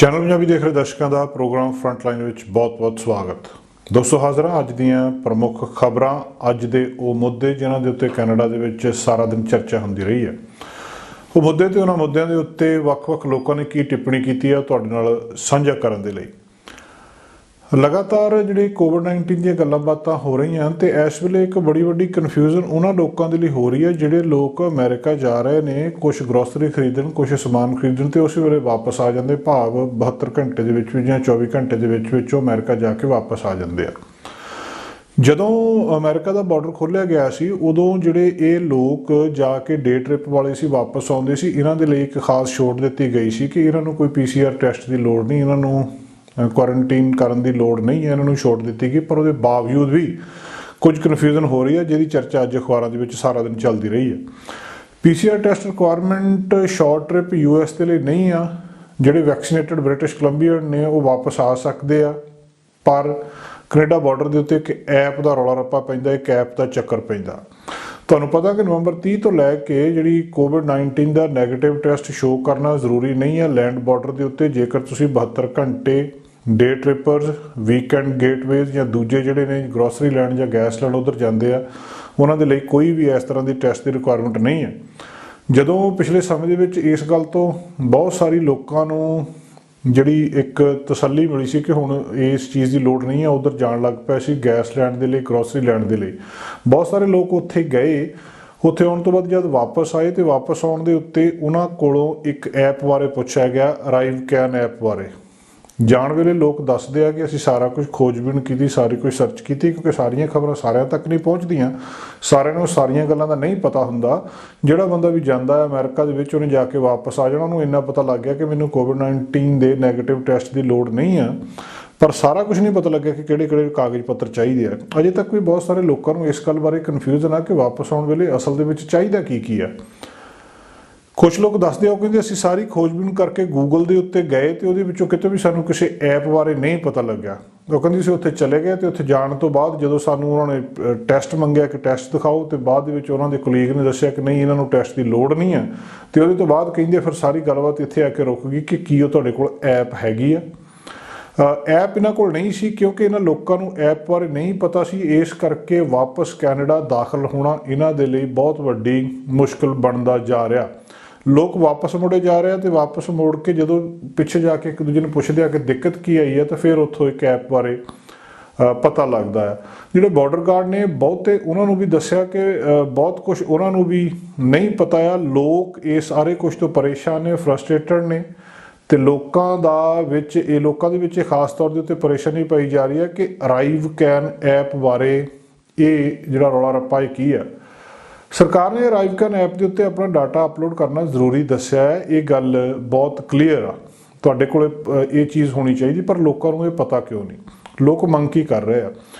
Channel Punjabi ਦੇਖ ਰਹੇ ਦਰਸ਼ਕਾਂ ਦਾ ਪ੍ਰੋਗਰਾਮ ਫਰੰਟਲਾਈਨ ਵਿੱਚ ਬਹੁਤ-ਬਹੁਤ ਸਵਾਗਤ। ਦੋਸਤੋ ਹਾਜ਼ਰ ਹਾਂ ਅੱਜ ਦੀਆਂ ਪ੍ਰਮੁੱਖ ਖਬਰਾਂ, ਅੱਜ ਦੇ ਉਹ ਮੁੱਦੇ ਜਿਨ੍ਹਾਂ ਦੇ ਉੱਤੇ ਕੈਨੇਡਾ ਦੇ ਵਿੱਚ ਸਾਰਾ ਦਿਨ ਚਰਚਾ ਹੁੰਦੀ ਰਹੀ ਹੈ। ਉਹ ਮੁੱਦੇ ਤੇ ਉਹਨਾਂ ਮੁੱਦਿਆਂ ਦੇ ਉੱਤੇ ਵੱਖ-ਵੱਖ ਲੋਕਾਂ ਨੇ ਕੀ ਟਿੱਪਣੀ ਕੀਤੀ ਹੈ ਤੁਹਾਡੇ ਨਾਲ ਸਾਂਝਾ ਕਰਨ ਦੇ ਲਈ। ਲਗਾਤਾਰ ਜਿਹੜੀ ਕੋਵਿਡ-19 ਦੀਆਂ ਗੱਲਾਂ ਬਾਤਾਂ ਹੋ ਰਹੀਆਂ ਤੇ ਇਸ ਵੇਲੇ ਇੱਕ ਬੜੀ ਵੱਡੀ ਕਨਫਿਊਜ਼ਨ ਉਹਨਾਂ ਲੋਕਾਂ ਦੇ ਲਈ ਹੋ ਰਹੀ ਹੈ ਜਿਹੜੇ ਲੋਕ ਅਮਰੀਕਾ ਜਾ ਰਹੇ ਨੇ ਕੁਝ ਗਰੋਸਰੀ ਖਰੀਦਣ, ਕੁਝ ਸਮਾਨ ਖਰੀਦਣ ਤੇ ਉਸੇ ਵੇਲੇ ਵਾਪਸ ਆ ਜਾਂਦੇ, ਭਾਵ 72 ਘੰਟੇ ਦੇ ਵਿੱਚ ਜਾਂ 24 ਘੰਟੇ ਦੇ ਵਿੱਚ ਉਹ ਅਮਰੀਕਾ ਜਾ ਕੇ ਵਾਪਸ ਆ ਜਾਂਦੇ ਆ। ਜਦੋਂ ਅਮਰੀਕਾ ਦਾ ਬਾਰਡਰ ਖੋਲ੍ਹਿਆ ਗਿਆ ਸੀ ਉਦੋਂ ਜਿਹੜੇ ਇਹ ਲੋਕ ਜਾ ਕੇ ਡੇ ਟ੍ਰਿਪ ਵਾਲੇ ਸੀ, ਵਾਪਸ ਆਉਂਦੇ ਸੀ, ਇਹਨਾਂ ਦੇ ਲਈ ਇੱਕ ਖਾਸ ਛੋਟ ਦਿੱਤੀ ਗਈ ਸੀ ਕਿ ਇਹਨਾਂ ਨੂੰ ਕੋਈ PCR ਟੈਸਟ ਦੀ ਲੋੜ ਨਹੀਂ, ਇਹਨਾਂ ਨੂੰ ਕੁਆਰੰਟੀਨ ਕਰਨ ਦੀ ਲੋੜ ਨਹੀਂ ਹੈ, ਇਹਨਾਂ ਨੂੰ ਛੋਟ ਦਿੱਤੀ ਗਈ। ਪਰ ਉਹਦੇ ਬਾਵਜੂਦ ਵੀ ਕੁਝ ਕਨਫਿਊਜ਼ਨ ਹੋ ਰਹੀ ਹੈ ਜਿਹਦੀ ਚਰਚਾ ਅੱਜ ਅਖਬਾਰਾਂ ਦੇ ਵਿੱਚ ਸਾਰਾ ਦਿਨ ਚੱਲਦੀ ਰਹੀ ਹੈ। PCR test requirement short trip US ਦੇ ਲਈ ਨਹੀਂ ਆ। ਜਿਹੜੇ ਵੈਕਸੀਨੇਟਡ ਬ੍ਰਿਟਿਸ਼ ਕੋਲੰਬੀਅਨ ਨੇ ਉਹ ਵਾਪਸ ਆ ਸਕਦੇ ਆ, ਪਰ ਕੈਨੇਡਾ ਬਾਰਡਰ ਦੇ ਉੱਤੇ ਇੱਕ ਐਪ ਦਾ ਰੌਲਾ ਰੱਪਾ ਪੈਂਦਾ, ਇੱਕ ਐਪ ਦਾ ਚੱਕਰ ਪੈਂਦਾ। ਤੁਹਾਨੂੰ ਪਤਾ ਕਿ ਨਵੰਬਰ 30 ਤੋਂ ਲੈ ਕੇ ਜਿਹੜੀ ਕੋਵਿਡ-19 ਦਾ ਨੈਗੇਟਿਵ ਟੈਸਟ ਸ਼ੋਅ ਕਰਨਾ ਜ਼ਰੂਰੀ ਨਹੀਂ ਹੈ ਲੈਂਡ ਬਾਰਡਰ ਦੇ ਉੱਤੇ। ਜੇਕਰ ਤੁਸੀਂ 72 ਘੰਟੇ ਡੇ ਟ੍ਰਿਪਰਸ, ਵੀਕਐਂਡ ਗੇਟਵੇਜ਼ ਜਾਂ ਦੂਜੇ ਜਿਹੜੇ ਨੇ ਗਰੋਸਰੀ ਲੈਣ ਜਾਂ ਗੈਸ ਲੈਣ ਉੱਧਰ ਜਾਂਦੇ ਆ, ਉਹਨਾਂ ਦੇ ਲਈ ਕੋਈ ਵੀ ਇਸ ਤਰ੍ਹਾਂ ਦੀ ਟੈਸਟ ਦੀ ਰਿਕੁਆਇਰਮੈਂਟ ਨਹੀਂ ਹੈ। ਜਦੋਂ ਪਿਛਲੇ ਸਮੇਂ ਦੇ ਵਿੱਚ ਇਸ ਗੱਲ ਤੋਂ ਬਹੁਤ ਸਾਰੀ ਲੋਕਾਂ ਨੂੰ ਜਿਹੜੀ ਇੱਕ ਤਸੱਲੀ ਮਿਲੀ ਸੀ ਕਿ ਹੁਣ ਇਸ ਚੀਜ਼ ਦੀ ਲੋੜ ਨਹੀਂ ਹੈ, ਉੱਧਰ ਜਾਣ ਲੱਗ ਪਿਆ ਸੀ ਗੈਸ ਲੈਣ ਦੇ ਲਈ, ਗਰੋਸਰੀ ਲੈਣ ਦੇ ਲਈ। ਬਹੁਤ ਸਾਰੇ ਲੋਕ ਉੱਥੇ ਗਏ, ਉੱਥੇ ਆਉਣ ਤੋਂ ਬਾਅਦ ਜਦ ਵਾਪਸ ਆਏ ਤੇ ਵਾਪਸ ਆਉਣ ਦੇ ਉੱਤੇ ਉਹਨਾਂ ਕੋਲੋਂ ਇੱਕ ਐਪ ਬਾਰੇ ਪੁੱਛਿਆ ਗਿਆ, ਅਰਾਈਵਕੈਨ ਐਪ ਬਾਰੇ। ਜਾਣ ਵੇਲੇ ਲੋਕ ਦੱਸਦੇ ਆ ਕਿ ਅਸੀਂ ਸਾਰਾ ਕੁਝ ਖੋਜਬੀਨ ਕੀਤੀ, ਸਾਰੀ ਕੁਝ ਸਰਚ ਕੀਤੀ, ਕਿਉਂਕਿ ਸਾਰੀਆਂ ਖਬਰਾਂ ਸਾਰਿਆਂ ਤੱਕ ਨਹੀਂ ਪਹੁੰਚਦੀਆਂ, ਸਾਰਿਆਂ ਨੂੰ ਸਾਰੀਆਂ ਗੱਲਾਂ ਦਾ ਨਹੀਂ ਪਤਾ ਹੁੰਦਾ। ਜਿਹੜਾ ਬੰਦਾ ਵੀ ਜਾਂਦਾ ਹੈ ਅਮਰੀਕਾ ਦੇ ਵਿੱਚ, ਉਹਨੇ ਜਾ ਕੇ ਵਾਪਸ ਆ ਜਾਣਾ, ਉਹਨੂੰ ਇੰਨਾ ਪਤਾ ਲੱਗ ਗਿਆ ਕਿ ਮੈਨੂੰ ਕੋਵਿਡ-19 ਦੇ ਨੈਗੇਟਿਵ ਟੈਸਟ ਦੀ ਲੋੜ ਨਹੀਂ ਆ, ਪਰ ਸਾਰਾ ਕੁਝ ਨਹੀਂ ਪਤਾ ਲੱਗਿਆ ਕਿ ਕਿਹੜੇ ਕਿਹੜੇ ਕਾਗਜ਼ ਪੱਤਰ ਚਾਹੀਦੇ ਆ। ਅਜੇ ਤੱਕ ਵੀ ਬਹੁਤ ਸਾਰੇ ਲੋਕਾਂ ਨੂੰ ਇਸ ਗੱਲ ਬਾਰੇ ਕਨਫਿਊਜ਼ਨ ਆ ਕਿ ਵਾਪਸ ਆਉਣ ਵੇਲੇ ਅਸਲ ਦੇ ਵਿੱਚ ਚਾਹੀਦਾ ਕੀ ਆ। ਕੁਛ ਲੋਕ ਦੱਸਦੇ ਆ, ਉਹ ਕਹਿੰਦੇ ਅਸੀਂ ਸਾਰੀ ਖੋਜਬੀਨ ਕਰਕੇ ਗੂਗਲ ਦੇ ਉੱਤੇ ਗਏ ਤੇ ਉਹਦੇ ਵਿੱਚੋਂ ਕਿਤੇ ਵੀ ਸਾਨੂੰ ਕਿਸੇ ਐਪ ਬਾਰੇ ਨਹੀਂ ਪਤਾ ਲੱਗਿਆ। ਉਹ ਕਹਿੰਦੇ ਸੀ ਉੱਥੇ ਚਲੇ ਗਏ ਤੇ ਉੱਥੇ ਜਾਣ ਤੋਂ ਬਾਅਦ ਜਦੋਂ ਸਾਨੂੰ ਉਹਨਾਂ ਨੇ ਟੈਸਟ ਮੰਗਿਆ ਕਿ ਟੈਸਟ ਦਿਖਾਓ, ਤੇ ਬਾਅਦ ਦੇ ਵਿੱਚ ਉਹਨਾਂ ਦੇ ਕੁਲੀਗ ਨੇ ਦੱਸਿਆ ਕਿ ਨਹੀਂ, ਇਹਨਾਂ ਨੂੰ ਟੈਸਟ ਦੀ ਲੋੜ ਨਹੀਂ ਹੈ। ਤੇ ਉਹਦੇ ਤੋਂ ਬਾਅਦ ਕਹਿੰਦੇ ਫਿਰ ਸਾਰੀ ਗੱਲਬਾਤ ਇੱਥੇ ਆ ਕੇ ਰੁਕ ਗਈ ਕਿ ਕੀ ਉਹ ਤੁਹਾਡੇ ਕੋਲ ਐਪ ਹੈਗੀ ਆ। ਐਪ ਇਹਨਾਂ ਕੋਲ ਨਹੀਂ ਸੀ ਕਿਉਂਕਿ ਇਹਨਾਂ ਲੋਕਾਂ ਨੂੰ ਐਪ ਬਾਰੇ ਨਹੀਂ ਪਤਾ ਸੀ। ਇਸ ਕਰਕੇ ਵਾਪਸ ਕੈਨੇਡਾ ਦਾਖਲ ਹੋਣਾ ਇਹਨਾਂ ਦੇ ਲਈ ਬਹੁਤ ਵੱਡੀ ਮੁਸ਼ਕਿਲ ਬਣਦਾ ਜਾ ਰਿਹਾ। ਲੋਕ ਵਾਪਸ ਮੁੜੇ ਜਾ ਰਹੇ ਆ ਤੇ ਵਾਪਸ ਮੁੜ ਕੇ ਜਦੋਂ ਪਿੱਛੇ ਜਾ ਕੇ ਇੱਕ ਦੂਜੇ ਨੂੰ ਪੁੱਛਦੇ ਆ ਕਿ ਦਿੱਕਤ ਕੀ ਆਈ ਹੈ, ਤਾਂ ਫਿਰ ਉੱਥੋਂ ਇੱਕ ਐਪ ਬਾਰੇ ਪਤਾ ਲੱਗਦਾ ਹੈ। ਜਿਹੜੇ ਬਾਰਡਰ ਗਾਰਡ ਨੇ ਬਹੁਤੇ, ਉਹਨਾਂ ਨੂੰ ਵੀ ਦੱਸਿਆ ਕਿ ਬਹੁਤ ਕੁਝ ਉਹਨਾਂ ਨੂੰ ਵੀ ਨਹੀਂ ਪਤਾ ਆ। ਲੋਕ ਇਸ ਸਾਰੇ ਕੁਝ ਤੋਂ ਪਰੇਸ਼ਾਨ ਨੇ, ਫਰਸਟ੍ਰੇਟਡ ਨੇ, ਤੇ ਲੋਕਾਂ ਦੇ ਵਿੱਚ ਖਾਸ ਤੌਰ ਦੇ ਉੱਤੇ ਪਰੇਸ਼ਾਨੀ ਪਾਈ ਜਾ ਰਹੀ ਹੈ ਕਿ ਅਰਾਈਵਕੈਨ ਐਪ ਬਾਰੇ ਇਹ ਜਿਹੜਾ ਰੌਲਾ ਰੱਪਾ ਇਹ ਕੀ ਹੈ। ਸਰਕਾਰ ਨੇ ਅਰਾਈਵਕੈਨ ਐਪ ਦੇ ਉੱਤੇ ਆਪਣਾ ਡਾਟਾ ਅਪਲੋਡ ਕਰਨਾ ਜ਼ਰੂਰੀ ਦੱਸਿਆ ਹੈ। ਇਹ ਗੱਲ ਬਹੁਤ ਕਲੀਅਰ ਆ, ਤੁਹਾਡੇ ਕੋਲ ਇਹ ਚੀਜ਼ ਹੋਣੀ ਚਾਹੀਦੀ, ਪਰ ਲੋਕਾਂ ਨੂੰ ਇਹ ਪਤਾ ਕਿਉਂ ਨਹੀਂ। ਲੋਕ ਮੰਗ ਕੀ ਕਰ ਰਹੇ ਆ?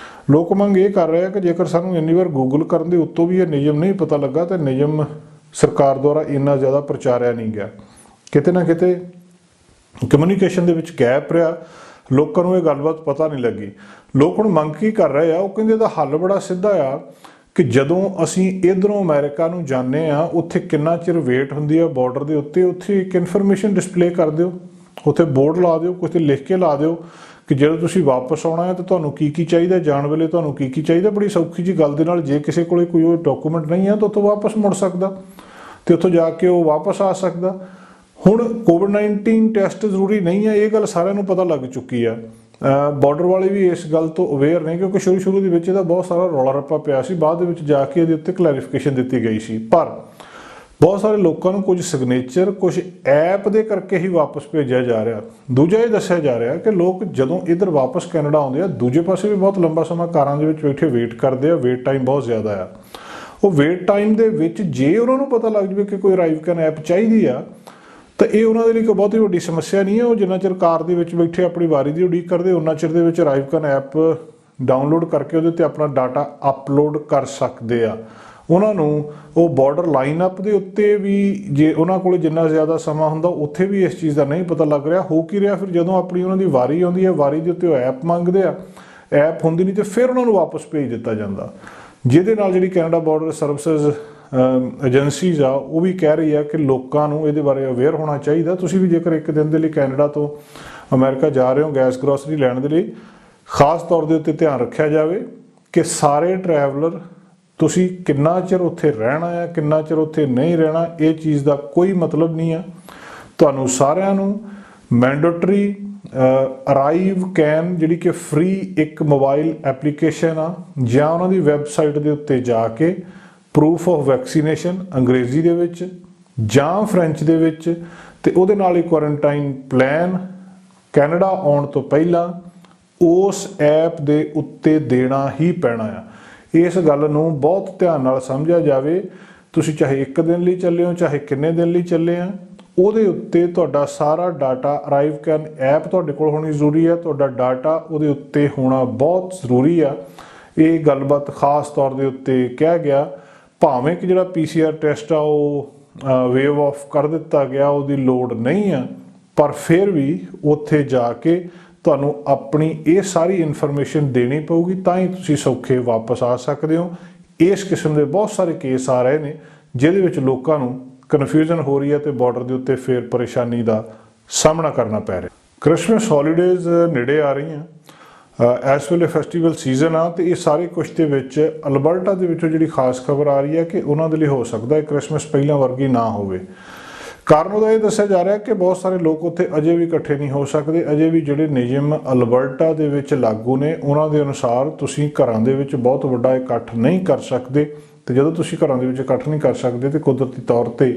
ਲੋਕ ਮੰਗ ਇਹ ਕਰ ਰਹੇ ਆ ਕਿ ਜੇਕਰ ਸਾਨੂੰ ਇੰਨੀ ਵਾਰ ਗੂਗਲ ਕਰਨ ਦੇ ਉੱਤੋਂ ਵੀ ਇਹ ਨਿਯਮ ਨਹੀਂ ਪਤਾ ਲੱਗਾ ਤਾਂ ਨਿਯਮ ਸਰਕਾਰ ਦੁਆਰਾ ਇੰਨਾ ਜ਼ਿਆਦਾ ਪ੍ਰਚਾਰਿਆ ਨਹੀਂ ਗਿਆ। ਕਿਤੇ ਨਾ ਕਿਤੇ ਕਮਿਊਨੀਕੇਸ਼ਨ ਦੇ ਵਿੱਚ ਗੈਪ ਰਿਹਾ, ਲੋਕਾਂ ਨੂੰ ਇਹ ਗੱਲਬਾਤ ਪਤਾ ਨਹੀਂ ਲੱਗੀ। ਲੋਕ ਹੁਣ ਮੰਗ ਕੀ ਕਰ ਰਹੇ ਆ? ਉਹ ਕਹਿੰਦੇ ਇਹਦਾ ਹੱਲ ਬੜਾ ਸਿੱਧਾ ਆ ਕਿ ਜਦੋਂ ਅਸੀਂ ਇੱਧਰੋਂ ਅਮਰੀਕਾ ਨੂੰ ਜਾਂਦੇ ਹਾਂ, ਉੱਥੇ ਕਿੰਨਾ ਚਿਰ ਵੇਟ ਹੁੰਦੀ ਆ ਬਾਰਡਰ ਦੇ ਉੱਤੇ, ਉੱਥੇ ਇੱਕ ਇਨਫੋਰਮੇਸ਼ਨ ਡਿਸਪਲੇ ਕਰ ਦਿਓ, ਉੱਥੇ ਬੋਰਡ ਲਾ ਦਿਓ, ਕੁਝ ਲਿਖ ਕੇ ਲਾ ਦਿਓ ਕਿ ਜਦੋਂ ਤੁਸੀਂ ਵਾਪਸ ਆਉਣਾ ਹੈ ਤਾਂ ਤੁਹਾਨੂੰ ਕੀ ਕੀ ਚਾਹੀਦਾ, ਜਾਣ ਵੇਲੇ ਤੁਹਾਨੂੰ ਕੀ ਕੀ ਚਾਹੀਦਾ। ਬੜੀ ਸੌਖੀ ਜਿਹੀ ਗੱਲ ਦੇ ਨਾਲ ਜੇ ਕਿਸੇ ਕੋਲ ਕੋਈ ਉਹ ਡਾਕੂਮੈਂਟ ਨਹੀਂ ਹੈ ਤਾਂ ਉੱਥੋਂ ਵਾਪਸ ਮੁੜ ਸਕਦਾ ਤੇ ਉੱਥੋਂ ਜਾ ਕੇ ਉਹ ਵਾਪਸ ਆ ਸਕਦਾ। ਹੁਣ ਕੋਵਿਡ-19 ਟੈਸਟ ਜ਼ਰੂਰੀ ਨਹੀਂ ਹੈ, ਇਹ ਗੱਲ ਸਾਰਿਆਂ ਨੂੰ ਪਤਾ ਲੱਗ ਚੁੱਕੀ ਆ। ਬਾਰਡਰ ਵਾਲੇ ਵੀ ਇਸ ਗੱਲ ਤੋਂ ਅਵੇਅਰ ਨੇ ਕਿਉਂਕਿ ਸ਼ੁਰੂ ਦੇ ਵਿੱਚ ਇਹਦਾ ਬਹੁਤ ਸਾਰਾ ਰੌਲਾ ਰੱਪਾ ਪਿਆ ਸੀ, ਬਾਅਦ ਦੇ ਵਿੱਚ ਜਾ ਕੇ ਇਹਦੇ ਉੱਤੇ ਕਲੈਰੀਫਿਕੇਸ਼ਨ ਦਿੱਤੀ ਗਈ ਸੀ। ਪਰ ਬਹੁਤ ਸਾਰੇ ਲੋਕਾਂ ਨੂੰ ਕੁਝ ਸਿਗਨੇਚਰ, ਕੁਝ ਐਪ ਦੇ ਕਰਕੇ ਹੀ ਵਾਪਸ ਭੇਜਿਆ ਜਾ ਰਿਹਾ। ਦੂਜਾ ਇਹ ਦੱਸਿਆ ਜਾ ਰਿਹਾ ਕਿ ਲੋਕ ਜਦੋਂ ਇੱਧਰ ਵਾਪਸ ਕੈਨੇਡਾ ਆਉਂਦੇ ਆ, ਦੂਜੇ ਪਾਸੇ ਵੀ ਬਹੁਤ ਲੰਬਾ ਸਮਾਂ ਕਾਰਾਂ ਦੇ ਵਿੱਚ ਬੈਠੇ ਵੇਟ ਕਰਦੇ ਆ, ਵੇਟ ਟਾਈਮ ਬਹੁਤ ਜ਼ਿਆਦਾ ਆ। ਉਹ ਵੇਟ ਟਾਈਮ ਦੇ ਵਿੱਚ ਜੇ ਉਹਨਾਂ ਨੂੰ ਪਤਾ ਲੱਗ ਜਾਵੇ ਕਿ ਕੋਈ ਅਰਾਈਵਕੈਨ ਐਪ ਚਾਹੀਦੀ ਆ ਤਾਂ ਇਹ ਉਹਨਾਂ ਦੇ ਲਈ ਕੋਈ ਬਹੁਤੀ ਵੱਡੀ ਸਮੱਸਿਆ ਨਹੀਂ ਹੈ। ਉਹ ਜਿੰਨਾ ਚਿਰ ਕਾਰ ਦੇ ਵਿੱਚ ਬੈਠੇ ਆਪਣੀ ਵਾਰੀ ਦੀ ਉਡੀਕ ਕਰਦੇ, ਉਹਨਾਂ ਚਿਰ ਦੇ ਵਿੱਚ ਅਰਾਈਵਕੈਨ ਐਪ ਡਾਊਨਲੋਡ ਕਰਕੇ ਉਹਦੇ 'ਤੇ ਆਪਣਾ ਡਾਟਾ ਅਪਲੋਡ ਕਰ ਸਕਦੇ ਆ। ਉਹਨਾਂ ਨੂੰ ਉਹ ਬਾਰਡਰ ਲਾਈਨ ਅਪ ਦੇ ਉੱਤੇ ਵੀ ਜੇ ਉਹਨਾਂ ਕੋਲ ਜਿੰਨਾ ਜ਼ਿਆਦਾ ਸਮਾਂ ਹੁੰਦਾ, ਉੱਥੇ ਵੀ ਇਸ ਚੀਜ਼ ਦਾ ਨਹੀਂ ਪਤਾ ਲੱਗ ਰਿਹਾ। ਹੋ ਕੀ ਰਿਹਾ, ਫਿਰ ਜਦੋਂ ਆਪਣੀ ਉਹਨਾਂ ਦੀ ਵਾਰੀ ਆਉਂਦੀ ਹੈ, ਵਾਰੀ ਦੇ ਉੱਤੇ ਉਹ ਐਪ ਮੰਗਦੇ ਆ, ਐਪ ਹੁੰਦੀ ਨਹੀਂ ਤੇ ਫਿਰ ਉਹਨਾਂ ਨੂੰ ਵਾਪਸ ਭੇਜ ਦਿੱਤਾ ਜਾਂਦਾ, ਜਿਹਦੇ ਨਾਲ ਜਿਹੜੀ ਕੈਨੇਡਾ ਬਾਰਡਰ ਸਰਵਿਸਿਜ਼ ਏਜੰਸੀਜ਼ ਆ ਉਹ ਵੀ ਕਹਿ ਰਹੀ ਆ ਕਿ ਲੋਕਾਂ ਨੂੰ ਇਹਦੇ ਬਾਰੇ ਅਵੇਅਰ ਹੋਣਾ ਚਾਹੀਦਾ। ਤੁਸੀਂ ਵੀ ਜੇਕਰ ਇੱਕ ਦਿਨ ਦੇ ਲਈ ਕੈਨੇਡਾ ਤੋਂ ਅਮਰੀਕਾ ਜਾ ਰਹੇ ਹੋ ਗੈਸ ਗਰੋਸਰੀ ਲੈਣ ਦੇ ਲਈ, ਖਾਸ ਤੌਰ ਦੇ ਉੱਤੇ ਧਿਆਨ ਰੱਖਿਆ ਜਾਵੇ ਕਿ ਸਾਰੇ ਟਰੈਵਲਰ ਤੁਸੀਂ ਕਿੰਨਾ ਚਿਰ ਉੱਥੇ ਰਹਿਣਾ ਆ, ਕਿੰਨਾ ਚਿਰ ਉੱਥੇ ਨਹੀਂ ਰਹਿਣਾ, ਇਹ ਚੀਜ਼ ਦਾ ਕੋਈ ਮਤਲਬ ਨਹੀਂ ਆ। ਤੁਹਾਨੂੰ ਸਾਰਿਆਂ ਨੂੰ ਮੈਂਡੇਟਰੀ ਅਰਾਈਵ ਕੈਨ ਜਿਹੜੀ ਕਿ ਫ੍ਰੀ ਇੱਕ ਮੋਬਾਈਲ ਐਪਲੀਕੇਸ਼ਨ ਆ, ਜਾਂ ਉਹਨਾਂ ਦੀ ਵੈਬਸਾਈਟ ਦੇ ਉੱਤੇ ਜਾ ਕੇ ਪ੍ਰੂਫ ਆਫ ਵੈਕਸੀਨੇਸ਼ਨ ਅੰਗਰੇਜ਼ੀ ਦੇ ਵਿੱਚ ਜਾਂ ਫ੍ਰੈਂਚ ਦੇ ਵਿੱਚ, ਤੇ ਉਹਦੇ ਨਾਲ ਹੀ ਕੁਆਰੰਟਾਈਨ ਪਲਾਨ ਕੈਨੇਡਾ ਆਉਣ ਤੋਂ ਪਹਿਲਾਂ ਉਸ ਐਪ ਦੇ ਉੱਤੇ ਦੇਣਾ ਹੀ ਪੈਣਾ ਆ। ਇਸ ਗੱਲ ਨੂੰ ਬਹੁਤ ਧਿਆਨ ਨਾਲ ਸਮਝਿਆ ਜਾਵੇ। ਤੁਸੀਂ ਚਾਹੇ ਇੱਕ ਦਿਨ ਲਈ ਚੱਲੇ ਹੋ, ਚਾਹੇ ਕਿੰਨੇ ਦਿਨ ਲਈ ਚੱਲੇ ਆ, ਉਹਦੇ ਉੱਤੇ ਤੁਹਾਡਾ ਸਾਰਾ ਡਾਟਾ ਅਰਾਈਵ ਕੈਨ ਐਪ ਤੁਹਾਡੇ ਕੋਲ ਹੋਣੀ ਜ਼ਰੂਰੀ ਹੈ। ਤੁਹਾਡਾ ਡਾਟਾ ਉਹਦੇ ਉੱਤੇ ਹੋਣਾ ਬਹੁਤ ਜ਼ਰੂਰੀ ਆ। ਇਹ ਗੱਲਬਾਤ ਖਾਸ ਤੌਰ ਦੇ ਉੱਤੇ ਕਿਹਾ ਗਿਆ। ਭਾਵੇਂ ਕਿ ਜਿਹੜਾ PCR ਟੈਸਟ ਆ ਉਹ ਵੇਵ ਆਫ ਕਰ ਦਿੱਤਾ ਗਿਆ, ਉਹਦੀ ਲੋੜ ਨਹੀਂ ਆ, ਪਰ ਫਿਰ ਵੀ ਉੱਥੇ ਜਾ ਕੇ ਤੁਹਾਨੂੰ ਆਪਣੀ ਇਹ ਸਾਰੀ ਇਨਫੋਰਮੇਸ਼ਨ ਦੇਣੀ ਪਊਗੀ, ਤਾਂ ਹੀ ਤੁਸੀਂ ਸੌਖੇ ਵਾਪਸ ਆ ਸਕਦੇ ਹੋ। ਇਸ ਕਿਸਮ ਦੇ ਬਹੁਤ ਸਾਰੇ ਕੇਸ ਆ ਰਹੇ ਨੇ ਜਿਹਦੇ ਵਿੱਚ ਲੋਕਾਂ ਨੂੰ ਕਨਫਿਊਜ਼ਨ ਹੋ ਰਹੀ ਹੈ ਤੇ ਬਾਰਡਰ ਦੇ ਉੱਤੇ ਫਿਰ ਪਰੇਸ਼ਾਨੀ ਦਾ ਸਾਹਮਣਾ ਕਰਨਾ ਪੈ ਰਿਹਾ। ਕ੍ਰਿਸਮਸ ਹੌਲੀਡੇਜ਼ ਨੇੜੇ ਆ ਰਹੀਆਂ, ਇਸ ਵੇਲੇ ਫੈਸਟੀਵਲ ਸੀਜ਼ਨ ਆ, ਤੇ ਇਹ ਸਾਰੇ ਕੁਛ ਦੇ ਵਿੱਚ ਅਲਬਰਟਾ ਦੇ ਵਿੱਚੋਂ ਜਿਹੜੀ ਖਾਸ ਖਬਰ ਆ ਰਹੀ ਹੈ ਕਿ ਉਹਨਾਂ ਦੇ ਲਈ ਹੋ ਸਕਦਾ ਹੈ ਕ੍ਰਿਸਮਸ ਪਹਿਲਾਂ ਵਰਗੀ ਨਾ ਹੋਵੇ। ਕਾਰਨ ਉਹਦਾ ਇਹ ਦੱਸਿਆ ਜਾ ਰਿਹਾ ਕਿ ਬਹੁਤ ਸਾਰੇ ਲੋਕ ਉੱਥੇ ਅਜੇ ਵੀ ਇਕੱਠੇ ਨਹੀਂ ਹੋ ਸਕਦੇ। ਅਜੇ ਵੀ ਜਿਹੜੇ ਨਿਯਮ ਅਲਬਰਟਾ ਦੇ ਵਿੱਚ ਲਾਗੂ ਨੇ ਉਹਨਾਂ ਦੇ ਅਨੁਸਾਰ ਤੁਸੀਂ ਘਰਾਂ ਦੇ ਵਿੱਚ ਬਹੁਤ ਵੱਡਾ ਇਕੱਠ ਨਹੀਂ ਕਰ ਸਕਦੇ, ਤੇ ਜਦੋਂ ਤੁਸੀਂ ਘਰਾਂ ਦੇ ਵਿੱਚ ਇਕੱਠ ਨਹੀਂ ਕਰ ਸਕਦੇ ਤੇ ਕੁਦਰਤੀ ਤੌਰ ਤੇ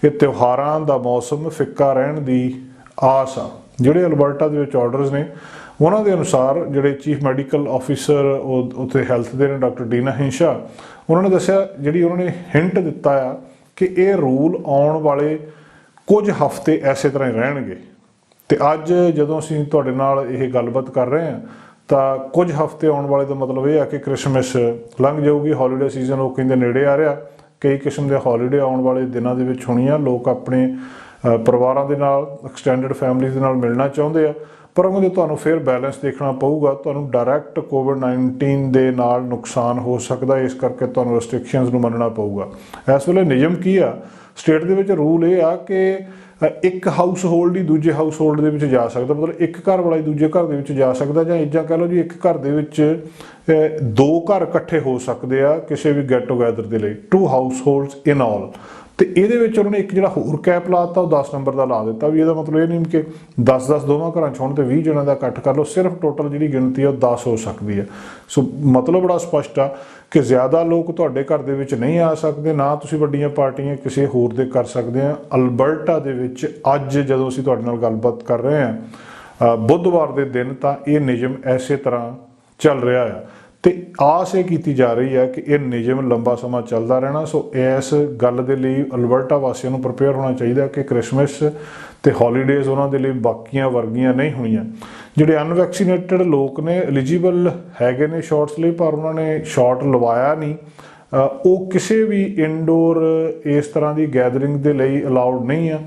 ਇਹ ਤਿਉਹਾਰਾਂ ਦਾ ਮੌਸਮ ਫਿੱਕਾ ਰਹਿਣ ਦੀ ਆਸ ਆ। ਜਿਹੜੇ ਅਲਬਰਟਾ ਦੇ ਵਿੱਚ ਆਰਡਰਸ ਨੇ ਉਹਨਾਂ ਦੇ ਅਨੁਸਾਰ ਜਿਹੜੇ ਚੀਫ ਮੈਡੀਕਲ ਆਫਿਸਰ ਉੱਥੇ ਹੈਲਥ ਦੇ ਨੇ ਡਾਕਟਰ ਡੀਨਾ ਹਿੰਸ਼ਾ, ਉਹਨਾਂ ਨੇ ਦੱਸਿਆ, ਜਿਹੜੀ ਉਹਨਾਂ ਨੇ ਹਿੰਟ ਦਿੱਤਾ ਆ ਕਿ ਇਹ ਰੂਲ ਆਉਣ ਵਾਲੇ ਕੁਝ ਹਫ਼ਤੇ ਐਸੇ ਤਰ੍ਹਾਂ ਹੀ ਰਹਿਣਗੇ। ਤੇ ਅੱਜ ਜਦੋਂ ਅਸੀਂ ਤੁਹਾਡੇ ਨਾਲ ਇਹ ਗੱਲਬਾਤ ਕਰ ਰਹੇ ਹਾਂ ਤਾਂ ਕੁਝ ਹਫ਼ਤੇ ਆਉਣ ਵਾਲੇ ਦਾ ਮਤਲਬ ਇਹ ਆ ਕਿ ਕ੍ਰਿਸਮਸ ਲੰਘ ਜਾਊਗੀ, ਹੌਲੀਡੇ ਸੀਜ਼ਨ ਉਹ ਕਹਿੰਦੇ ਨੇੜੇ ਆ ਰਿਹਾ। ਕਈ ਕਿਸਮ ਦੇ ਹੌਲੀਡੇ ਆਉਣ ਵਾਲੇ ਦਿਨਾਂ ਦੇ ਵਿੱਚ ਹੋਣੀਆਂ। ਲੋਕ ਆਪਣੇ ਪਰਿਵਾਰਾਂ ਦੇ ਨਾਲ, ਐਕਸਟੈਂਡਡ ਫੈਮਲੀਜ਼ ਦੇ ਨਾਲ ਮਿਲਣਾ ਚਾਹੁੰਦੇ ਆ, ਪਰ ਉਹਦੇ ਤੁਹਾਨੂੰ ਫਿਰ ਬੈਲੈਂਸ ਦੇਖਣਾ ਪਊਗਾ। ਤੁਹਾਨੂੰ ਡਾਇਰੈਕਟ ਕੋਵਿਡ-19 ਦੇ ਨਾਲ ਨੁਕਸਾਨ ਹੋ ਸਕਦਾ, ਇਸ ਕਰਕੇ ਤੁਹਾਨੂੰ ਰੈਸਟ੍ਰਿਕਸ਼ਨਸ ਨੂੰ ਮੰਨਣਾ ਪਊਗਾ। ਇਸ ਵੇਲੇ ਨਿਯਮ ਕੀ ਆ ਸਟੇਟ ਦੇ ਵਿੱਚ? ਰੂਲ ਇਹ ਆ ਕਿ ਇੱਕ ਹਾਊਸ ਹੋਲਡ ਹੀ ਦੂਜੇ ਹਾਊਸ ਹੋਲਡ ਦੇ ਵਿੱਚ ਜਾ ਸਕਦਾ, ਮਤਲਬ ਇੱਕ ਘਰ ਵਾਲਾ ਹੀ ਦੂਜੇ ਘਰ ਦੇ ਵਿੱਚ ਜਾ ਸਕਦਾ, ਜਾਂ ਇੱਦਾਂ ਕਹਿ ਲਓ ਜੀ ਇੱਕ ਘਰ ਦੇ ਵਿੱਚ ਦੋ ਘਰ ਇਕੱਠੇ ਹੋ ਸਕਦੇ ਆ ਕਿਸੇ ਵੀ ਗੈਟ ਟੂਗੈਦਰ ਦੇ ਲਈ, 2 ਹਾਊਸ ਹੋਲਡਸ ਇਨ ਆਲ। ਤੇ ਇਹਦੇ ਵਿੱਚ ਉਹਨਾਂ ਨੇ ਇੱਕ ਜਿਹੜਾ ਹੋਰ ਕੈਪ ਲਾ ਦਿੱਤਾ, ਉਹ 10 ਨੰਬਰ ਦਾ ਲਾ ਦਿੱਤਾ। ਵੀ ਇਹਦਾ ਮਤਲਬ ਇਹ ਨਹੀਂ ਕਿ 10-10 ਦੋਵਾਂ ਘਰਾਂ 'ਚ ਹੋਣ ਤੇ 20 ਜਣਾਂ ਦਾ ਇਕੱਠ ਕਰ ਲਓ, ਸਿਰਫ ਟੋਟਲ ਜਿਹੜੀ ਗਿਣਤੀ ਆ ਉਹ 10 ਹੋ ਸਕਦੀ ਹੈ। ਸੋ ਮਤਲਬ ਬੜਾ ਸਪਸ਼ਟ ਆ ਕਿ ਜ਼ਿਆਦਾ ਲੋਕ ਤੁਹਾਡੇ ਘਰ ਦੇ ਵਿੱਚ ਨਹੀਂ ਆ ਸਕਦੇ, ਨਾ ਤੁਸੀਂ ਵੱਡੀਆਂ ਪਾਰਟੀਆਂ ਕਿਸੇ ਹੋਰ ਦੇ ਕਰ ਸਕਦੇ ਆ। ਅਲਬਰਟਾ ਦੇ ਵਿੱਚ ਅੱਜ ਜਦੋਂ ਅਸੀਂ ਤੁਹਾਡੇ ਨਾਲ ਗੱਲਬਾਤ ਕਰ ਰਹੇ ਹਾਂ ਬੁੱਧਵਾਰ ਦੇ ਦਿਨ, ਤਾਂ ਇਹ ਨਿਯਮ ਐਸੇ ਤਰ੍ਹਾਂ ਚੱਲ ਰਿਹਾ ਆ ਤੇ ਆਸ ਇਹ ਕੀਤੀ ਜਾ ਰਹੀ ਹੈ ਕਿ ਇਹ ਨਿਯਮ ਲੰਬਾ ਸਮਾਂ ਚੱਲਦਾ ਰਹਿਣਾ। ਸੋ ਇਸ ਗੱਲ ਦੇ ਲਈ ਅਲਬਰਟਾ ਵਾਸੀਆਂ ਨੂੰ ਪ੍ਰਿਪੇਅਰ ਹੋਣਾ ਚਾਹੀਦਾ ਕਿ ਕ੍ਰਿਸਮਸ ਤੇ ਹੌਲੀਡੇਜ਼ ਉਹਨਾਂ ਦੇ ਲਈ ਬਾਕੀਆਂ ਵਰਗੀਆਂ ਨਹੀਂ ਹੋਣੀਆਂ। ਜਿਹੜੇ ਅਨਵੈਕਸੀਨੇਟਡ ਲੋਕ ਨੇ ਐਲੀਜੀਬਲ ਹੈਗੇ ਨੇ ਸ਼ਾਟਸ ਲਈ, ਪਰ ਉਹਨਾਂ ਨੇ ਸ਼ਾਟ ਲਵਾਇਆ ਨਹੀਂ, ਉਹ ਕਿਸੇ ਵੀ ਇਨਡੋਰ ਇਸ ਤਰ੍ਹਾਂ ਦੀ ਗੈਦਰਿੰਗ ਦੇ ਲਈ ਅਲਾਉਡ ਨਹੀਂ ਆ।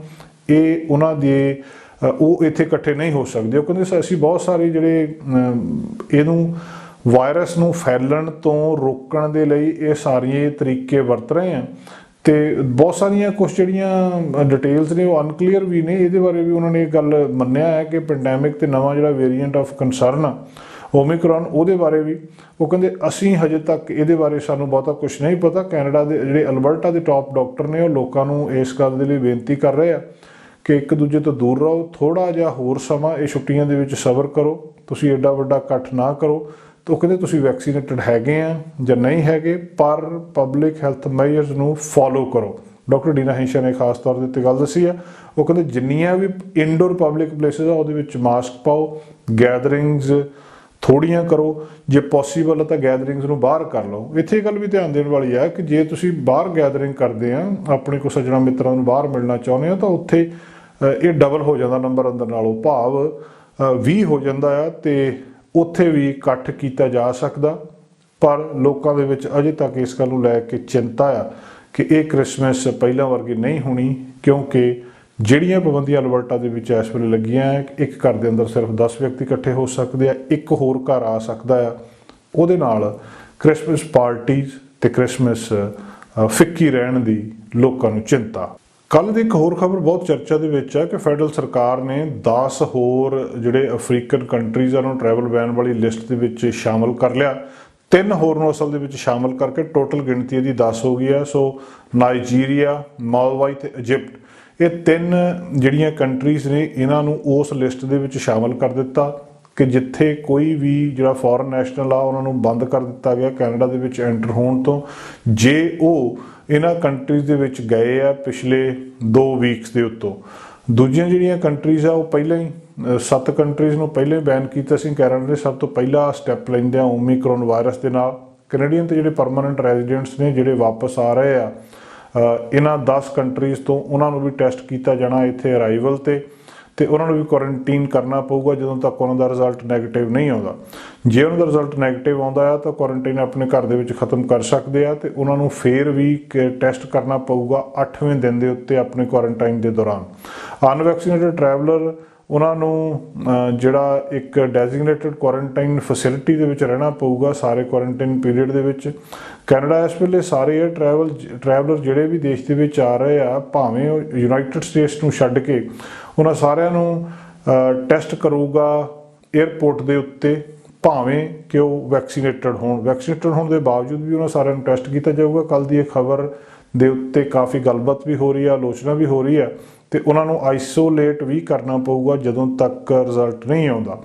ਇਹ ਉਹਨਾਂ ਦੇ ਉਹ ਇੱਥੇ ਇਕੱਠੇ ਨਹੀਂ ਹੋ ਸਕਦੇ। ਉਹ ਕਹਿੰਦੇ ਅਸੀਂ ਬਹੁਤ ਸਾਰੇ ਜਿਹੜੇ ਇਹਨੂੰ ਵਾਇਰਸ ਨੂੰ ਫੈਲਣ ਤੋਂ ਰੋਕਣ ਦੇ ਲਈ ਇਹ ਸਾਰੇ ਤਰੀਕੇ ਵਰਤ ਰਹੇ ਆ, ਤੇ ਬਹੁਤ ਸਾਰੀਆਂ ਕੁਛ ਜਿਹੜੀਆਂ ਡਿਟੇਲਸ ਨੇ ਉਹ ਅਨਕਲੀਅਰ ਵੀ ਨੇ। ਇਹਦੇ ਬਾਰੇ ਵੀ ਉਹਨਾਂ ਨੇ ਇਹ ਗੱਲ ਮੰਨਿਆ ਹੈ ਕਿ ਪੈਂਡੈਮਿਕ ਤੇ ਨਵਾਂ ਜਿਹੜਾ ਵੇਰੀਐਂਟ ਆਫ ਕੰਸਰਨ ਆ ਓਮਿਕਰੋਨ, ਉਹਦੇ ਬਾਰੇ ਵੀ ਉਹ ਕਹਿੰਦੇ ਅਸੀਂ ਹਜੇ ਤੱਕ ਇਹਦੇ ਬਾਰੇ ਸਾਨੂੰ ਬਹੁਤਾ ਕੁਛ ਨਹੀਂ ਪਤਾ। ਕੈਨੇਡਾ ਦੇ ਜਿਹੜੇ ਅਲਬਰਟਾ ਦੇ ਟੌਪ ਡਾਕਟਰ ਨੇ ਉਹ ਲੋਕਾਂ ਨੂੰ ਇਸ ਗੱਲ ਦੇ ਲਈ ਬੇਨਤੀ ਕਰ ਰਹੇ ਆ ਕਿ ਇੱਕ ਦੂਜੇ ਤੋਂ ਦੂਰ ਰਹੋ, ਥੋੜ੍ਹਾ ਜਿਹਾ ਹੋਰ ਸਮਾਂ ਇਹ ਛੁੱਟੀਆਂ ਦੇ ਵਿੱਚ ਸਬਰ ਕਰੋ, ਤੁਸੀਂ ਐਡਾ ਵੱਡਾ ਇਕੱਠ ਨਾ ਕਰੋ। ਤਾਂ ਉਹ ਕਹਿੰਦੇ ਤੁਸੀਂ ਵੈਕਸੀਨੇਟਡ ਹੈਗੇ ਆ ਜਾਂ ਨਹੀਂ ਹੈਗੇ, ਪਰ ਪਬਲਿਕ ਹੈਲਥ ਮੈਜਰਸ ਨੂੰ ਫੋਲੋ ਕਰੋ। ਡਾਕਟਰ ਡੀਨਾ ਹਿੰਸ਼ਾ ਨੇ ਖਾਸ ਤੌਰ ਦੇ ਉੱਤੇ ਗੱਲ ਦੱਸੀ ਆ। ਉਹ ਕਹਿੰਦੇ ਜਿੰਨੀਆਂ ਵੀ ਇਨਡੋਰ ਪਬਲਿਕ ਪਲੇਸਿਸ ਆ ਉਹਦੇ ਵਿੱਚ ਮਾਸਕ ਪਾਓ, ਗੈਦਰਿੰਗਸ ਥੋੜ੍ਹੀਆਂ ਕਰੋ, ਜੇ ਪੋਸੀਬਲ ਹੈ ਤਾਂ ਗੈਦਰਿੰਗਸ ਨੂੰ ਬਾਹਰ ਕਰ ਲਓ। ਇੱਥੇ ਗੱਲ ਵੀ ਧਿਆਨ ਦੇਣ ਵਾਲੀ ਹੈ ਕਿ ਜੇ ਤੁਸੀਂ ਬਾਹਰ ਗੈਦਰਿੰਗ ਕਰਦੇ ਆ, ਆਪਣੇ ਕੋਈ ਸੱਜਣਾ ਮਿੱਤਰਾਂ ਨੂੰ ਬਾਹਰ ਮਿਲਣਾ ਚਾਹੁੰਦੇ ਆ, ਤਾਂ ਉੱਥੇ ਇਹ ਡਬਲ ਹੋ ਜਾਂਦਾ ਨੰਬਰ ਅੰਦਰ ਨਾਲੋਂ, ਭਾਵ 20 ਹੋ ਜਾਂਦਾ ਆ, ਤੇ ਉੱਥੇ ਵੀ ਇਕੱਠ ਕੀਤਾ ਜਾ ਸਕਦਾ। ਪਰ ਲੋਕਾਂ ਦੇ ਵਿੱਚ ਅਜੇ ਤੱਕ ਇਸ ਗੱਲ ਨੂੰ ਲੈ ਕੇ ਚਿੰਤਾ ਆ ਕਿ ਇਹ ਕ੍ਰਿਸਮਸ ਪਹਿਲਾਂ ਵਰਗੀ ਨਹੀਂ ਹੋਣੀ, ਕਿਉਂਕਿ ਜਿਹੜੀਆਂ ਪਾਬੰਦੀਆਂ ਅਲਬਰਟਾ ਦੇ ਵਿੱਚ ਇਸ ਵੇਲੇ ਲੱਗੀਆਂ, ਇੱਕ ਘਰ ਦੇ ਅੰਦਰ ਸਿਰਫ 10 ਵਿਅਕਤੀ ਇਕੱਠੇ ਹੋ ਸਕਦੇ ਆ, ਇੱਕ ਹੋਰ ਘਰ ਆ ਸਕਦਾ ਆ, ਉਹਦੇ ਨਾਲ ਕ੍ਰਿਸਮਸ ਪਾਰਟੀਜ਼ ਤੇ ਕ੍ਰਿਸਮਸ ਫਿੱਕੀ ਰਹਿਣ ਦੀ ਲੋਕਾਂ ਨੂੰ ਚਿੰਤਾ। ਕੱਲ੍ਹ ਦੀ ਇੱਕ ਹੋਰ ਖਬਰ ਬਹੁਤ ਚਰਚਾ ਦੇ ਵਿੱਚ ਹੈ ਕਿ ਫੈਡਰਲ ਸਰਕਾਰ ਨੇ 10 ਹੋਰ ਜਿਹੜੇ ਅਫਰੀਕਨ ਕੰਟਰੀਜ਼ਾਂ ਨੂੰ ਟਰੈਵਲ ਬੈਨ ਵਾਲੀ ਲਿਸਟ ਦੇ ਵਿੱਚ ਸ਼ਾਮਲ ਕਰ ਲਿਆ। 3 ਹੋਰ ਨੂੰ ਅਸਲ ਦੇ ਵਿੱਚ ਸ਼ਾਮਲ ਕਰਕੇ ਟੋਟਲ ਗਿਣਤੀ ਇਹਦੀ 10 ਹੋ ਗਈ ਹੈ। ਸੋ ਨਾਈਜੀਰੀਆ, ਮਾਲਵਾਈ ਤੇ ਇਜਿਪਟ, ਇਹ 3 ਜਿਹੜੀਆਂ ਕੰਟਰੀਜ਼ ਨੇ ਇਹਨਾਂ ਨੂੰ ਉਸ ਲਿਸਟ ਦੇ ਵਿੱਚ ਸ਼ਾਮਲ ਕਰ ਦਿੱਤਾ ਕਿ ਜਿੱਥੇ ਕੋਈ ਵੀ ਜਿਹੜਾ ਫੋਰਨ ਨੈਸ਼ਨਲ ਆ ਉਹਨਾਂ ਨੂੰ ਬੰਦ ਕਰ ਦਿੱਤਾ ਗਿਆ ਕੈਨੇਡਾ ਦੇ ਵਿੱਚ ਐਂਟਰ ਹੋਣ ਤੋਂ, ਜੇ ਉਹ ਇਹਨਾਂ ਕੰਟਰੀਜ਼ ਦੇ ਵਿੱਚ ਗਏ ਆ ਪਿਛਲੇ 2 ਵੀਕਸ ਦੇ ਉੱਤੋਂ। ਦੂਜੀਆਂ ਜਿਹੜੀਆਂ ਕੰਟਰੀਜ਼ ਆ ਉਹ ਪਹਿਲਾਂ ਹੀ 7 ਕੰਟਰੀਜ਼ ਨੂੰ ਪਹਿਲਾਂ ਹੀ ਬੈਨ ਕੀਤਾ ਸੀ। ਕੈਨੇਡਾ ਨੇ ਸਭ ਤੋਂ ਪਹਿਲਾ ਸਟੈਪ ਲੈਂਦੇ ਆ ਓਮੀਕਰੋਨ ਵਾਇਰਸ ਦੇ ਨਾਲ। ਕੈਨੇਡੀਅਨ ਤੇ ਜਿਹੜੇ ਪਰਮਾਨੈਂਟ ਰੈਜ਼ੀਡੈਂਟਸ ਨੇ ਜਿਹੜੇ ਵਾਪਸ ਆ ਰਹੇ ਆ ਇਹਨਾਂ 10 ਕੰਟਰੀਜ਼ ਤੋਂ, ਉਹਨਾਂ ਨੂੰ ਵੀ ਟੈਸਟ ਕੀਤਾ ਜਾਣਾ ਇੱਥੇ ਅਰਾਈਵਲ ਤੇ ਉਹਨਾਂ ਨੂੰ ਵੀ ਕੁਆਰੰਟੀਨ ਕਰਨਾ ਪਊਗਾ ਜਦੋਂ ਤੱਕ ਉਹਨਾਂ ਦਾ ਰਿਜ਼ਲਟ ਨੈਗੇਟਿਵ ਨਹੀਂ ਆਉਂਦਾ। ਜੇ ਉਹਨਾਂ ਦਾ ਰਿਜ਼ਲਟ ਨੈਗੇਟਿਵ ਆਉਂਦਾ ਆ ਤਾਂ ਕੁਆਰੰਟੀਨ ਆਪਣੇ ਘਰ ਦੇ ਵਿੱਚ ਖਤਮ ਕਰ ਸਕਦੇ ਆ ਤੇ ਉਹਨਾਂ ਨੂੰ ਫੇਰ ਵੀ ਟੈਸਟ ਕਰਨਾ ਪਊਗਾ 8ਵੇਂ ਦਿਨ ਦੇ ਉੱਤੇ ਆਪਣੇ ਕੁਆਰੰਟਾਈਨ ਦੇ ਦੌਰਾਨ। ਅਨਵੈਕਸੀਨੇਟਡ ਟਰੈਵਲਰ ਉਹਨਾਂ ਨੂੰ ਜਿਹੜਾ ਇੱਕ ਡੈਜ਼ਿਗਨੇਟਡ ਕੁਆਰੰਟਾਈਨ ਫੈਸਿਲਿਟੀ ਦੇ ਵਿੱਚ ਰਹਿਣਾ ਪਊਗਾ ਸਾਰੇ ਕੁਆਰੰਟਾਈਨ ਪੀਰੀਅਡ ਦੇ ਵਿੱਚ। ਕੈਨੇਡਾ ਇਸ ਵੇਲੇ ਸਾਰੇ ਇਹ ਟਰੈਵਲਰ ਜਿਹੜੇ ਵੀ ਦੇਸ਼ ਦੇ ਵਿੱਚ ਆ ਰਹੇ ਆ, ਭਾਵੇਂ ਉਹ ਯੂਨਾਈਟਿਡ ਸਟੇਟਸ ਨੂੰ ਛੱਡ ਕੇ, ਉਹਨਾਂ ਸਾਰਿਆਂ ਨੂੰ ਟੈਸਟ ਕਰੂਗਾ ਏਅਰਪੋਰਟ ਦੇ ਉੱਤੇ, ਭਾਵੇਂ ਕਿ ਉਹ ਵੈਕਸੀਨੇਟਡ ਹੋਣ ਦੇ ਬਾਵਜੂਦ ਵੀ ਉਹਨਾਂ ਸਾਰਿਆਂ ਨੂੰ ਟੈਸਟ ਕੀਤਾ ਜਾਊਗਾ। ਕੱਲ੍ਹ ਦੀ ਇਹ ਖਬਰ ਦੇ ਉੱਤੇ ਕਾਫੀ ਗੱਲਬਾਤ ਵੀ ਹੋ ਰਹੀ ਆ, ਆਲੋਚਨਾ ਵੀ ਹੋ ਰਹੀ ਆ ਤੇ ਉਹਨਾਂ ਨੂੰ ਆਈਸੋਲੇਟ ਵੀ ਕਰਨਾ ਪਊਗਾ ਜਦੋਂ ਤੱਕ ਰਿਜ਼ਲਟ ਨਹੀਂ ਆਉਂਦਾ।